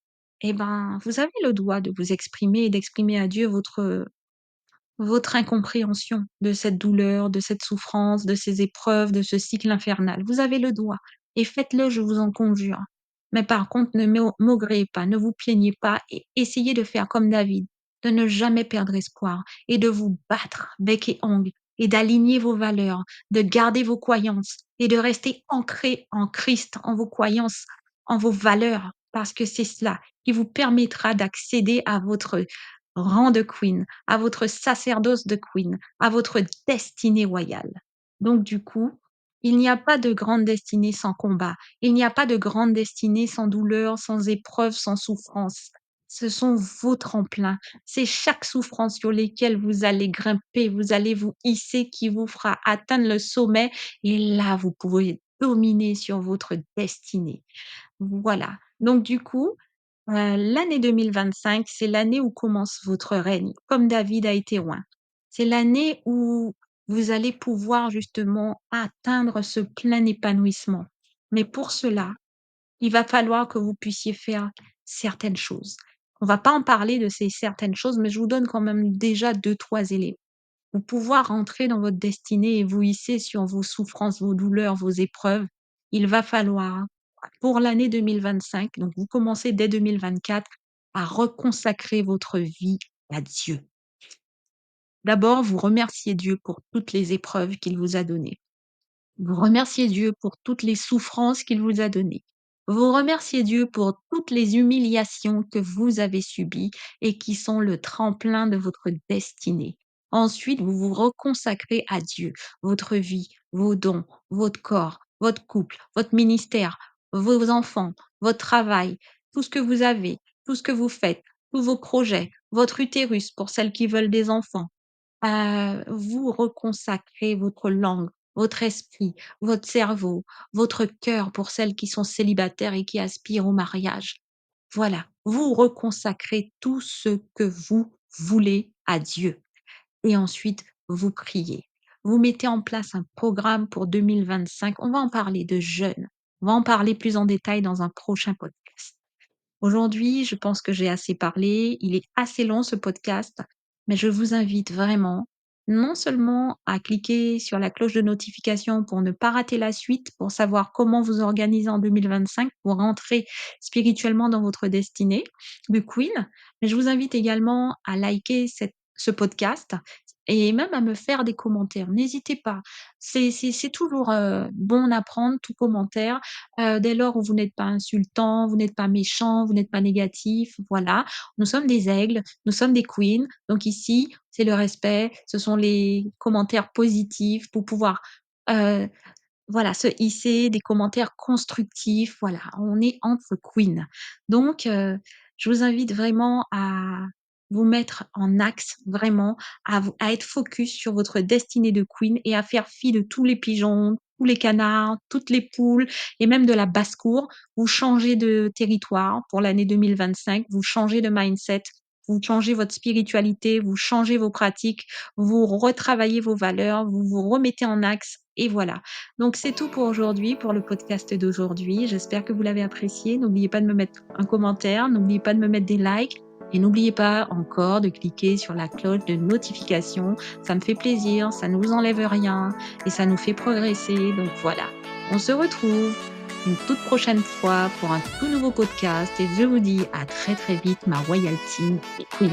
Speaker 1: Et ben, vous avez le droit de vous exprimer et d'exprimer à Dieu votre votre incompréhension de cette douleur, de cette souffrance, de ces épreuves, de ce cycle infernal. Vous avez le droit et faites-le, je vous en conjure. Mais par contre, ne maugrez pas, ne vous plaignez pas et essayez de faire comme David, de ne jamais perdre espoir et de vous battre bec et ongles et d'aligner vos valeurs, de garder vos croyances et de rester ancré en Christ, en vos croyances, en vos valeurs, parce que c'est cela qui vous permettra d'accéder à votre rang de queen, à votre sacerdoce de queen, à votre destinée royale. Donc du coup, il n'y a pas de grande destinée sans combat. Il n'y a pas de grande destinée sans douleur, sans épreuve, sans souffrance. Ce sont vos tremplins. C'est chaque souffrance sur lesquelles vous allez grimper, vous allez vous hisser, qui vous fera atteindre le sommet. Et là, vous pouvez dominer sur votre destinée. Voilà. Donc du coup, l'année 2025, c'est l'année où commence votre règne, comme David a été roi. C'est l'année où vous allez pouvoir justement atteindre ce plein épanouissement. Mais pour cela, il va falloir que vous puissiez faire certaines choses. On va pas en parler de ces certaines choses, mais je vous donne quand même déjà 2, 3 éléments. Pour pouvoir rentrer dans votre destinée et vous hisser sur vos souffrances, vos douleurs, vos épreuves, il va falloir, pour l'année 2025, donc vous commencez dès 2024, à reconsacrer votre vie à Dieu. D'abord, vous remerciez Dieu pour toutes les épreuves qu'il vous a données. Vous remerciez Dieu pour toutes les souffrances qu'il vous a données. Vous remerciez Dieu pour toutes les humiliations que vous avez subies et qui sont le tremplin de votre destinée. Ensuite, vous vous reconsacrez à Dieu, votre vie, vos dons, votre corps, votre couple, votre ministère, vos enfants, votre travail, tout ce que vous avez, tout ce que vous faites, tous vos projets, votre utérus pour celles qui veulent des enfants, vous reconsacrez votre langue, votre esprit, votre cerveau, votre cœur pour celles qui sont célibataires et qui aspirent au mariage. Voilà, vous reconsacrez tout ce que vous voulez à Dieu et ensuite vous priez. Vous mettez en place un programme pour 2025. On va en parler de jeûne. On va en parler plus en détail dans un prochain podcast. Aujourd'hui, je pense que j'ai assez parlé. Il est assez long ce podcast, mais je vous invite vraiment, non seulement à cliquer sur la cloche de notification pour ne pas rater la suite, pour savoir comment vous organiser en 2025 pour rentrer spirituellement dans votre destinée de Queen, mais je vous invite également à liker ce podcast et même à me faire des commentaires. N'hésitez pas. C'est toujours bon d'apprendre tout commentaire dès lors où vous n'êtes pas insultant, vous n'êtes pas méchant, vous n'êtes pas négatif, voilà. Nous sommes des aigles, nous sommes des queens, donc ici, c'est le respect, ce sont les commentaires positifs pour pouvoir, heu, voilà, se hisser, des commentaires constructifs, voilà, on est entre queens. Donc je vous invite vraiment à vous mettre en axe, vraiment, à être focus sur votre destinée de queen et à faire fi de tous les pigeons, tous les canards, toutes les poules et même de la basse-cour. Vous changez de territoire pour l'année 2025, vous changez de mindset, vous changez votre spiritualité, vous changez vos pratiques, vous retravaillez vos valeurs, vous vous remettez en axe et voilà. Donc c'est tout pour aujourd'hui, pour le podcast d'aujourd'hui. J'espère que vous l'avez apprécié. N'oubliez pas de me mettre un commentaire, n'oubliez pas de me mettre des likes et n'oubliez pas encore de cliquer sur la cloche de notification. Ça me fait plaisir, ça ne vous enlève rien et ça nous fait progresser. Donc voilà, on se retrouve une toute prochaine fois pour un tout nouveau podcast et je vous dis à très très vite ma Royal Team et Queen.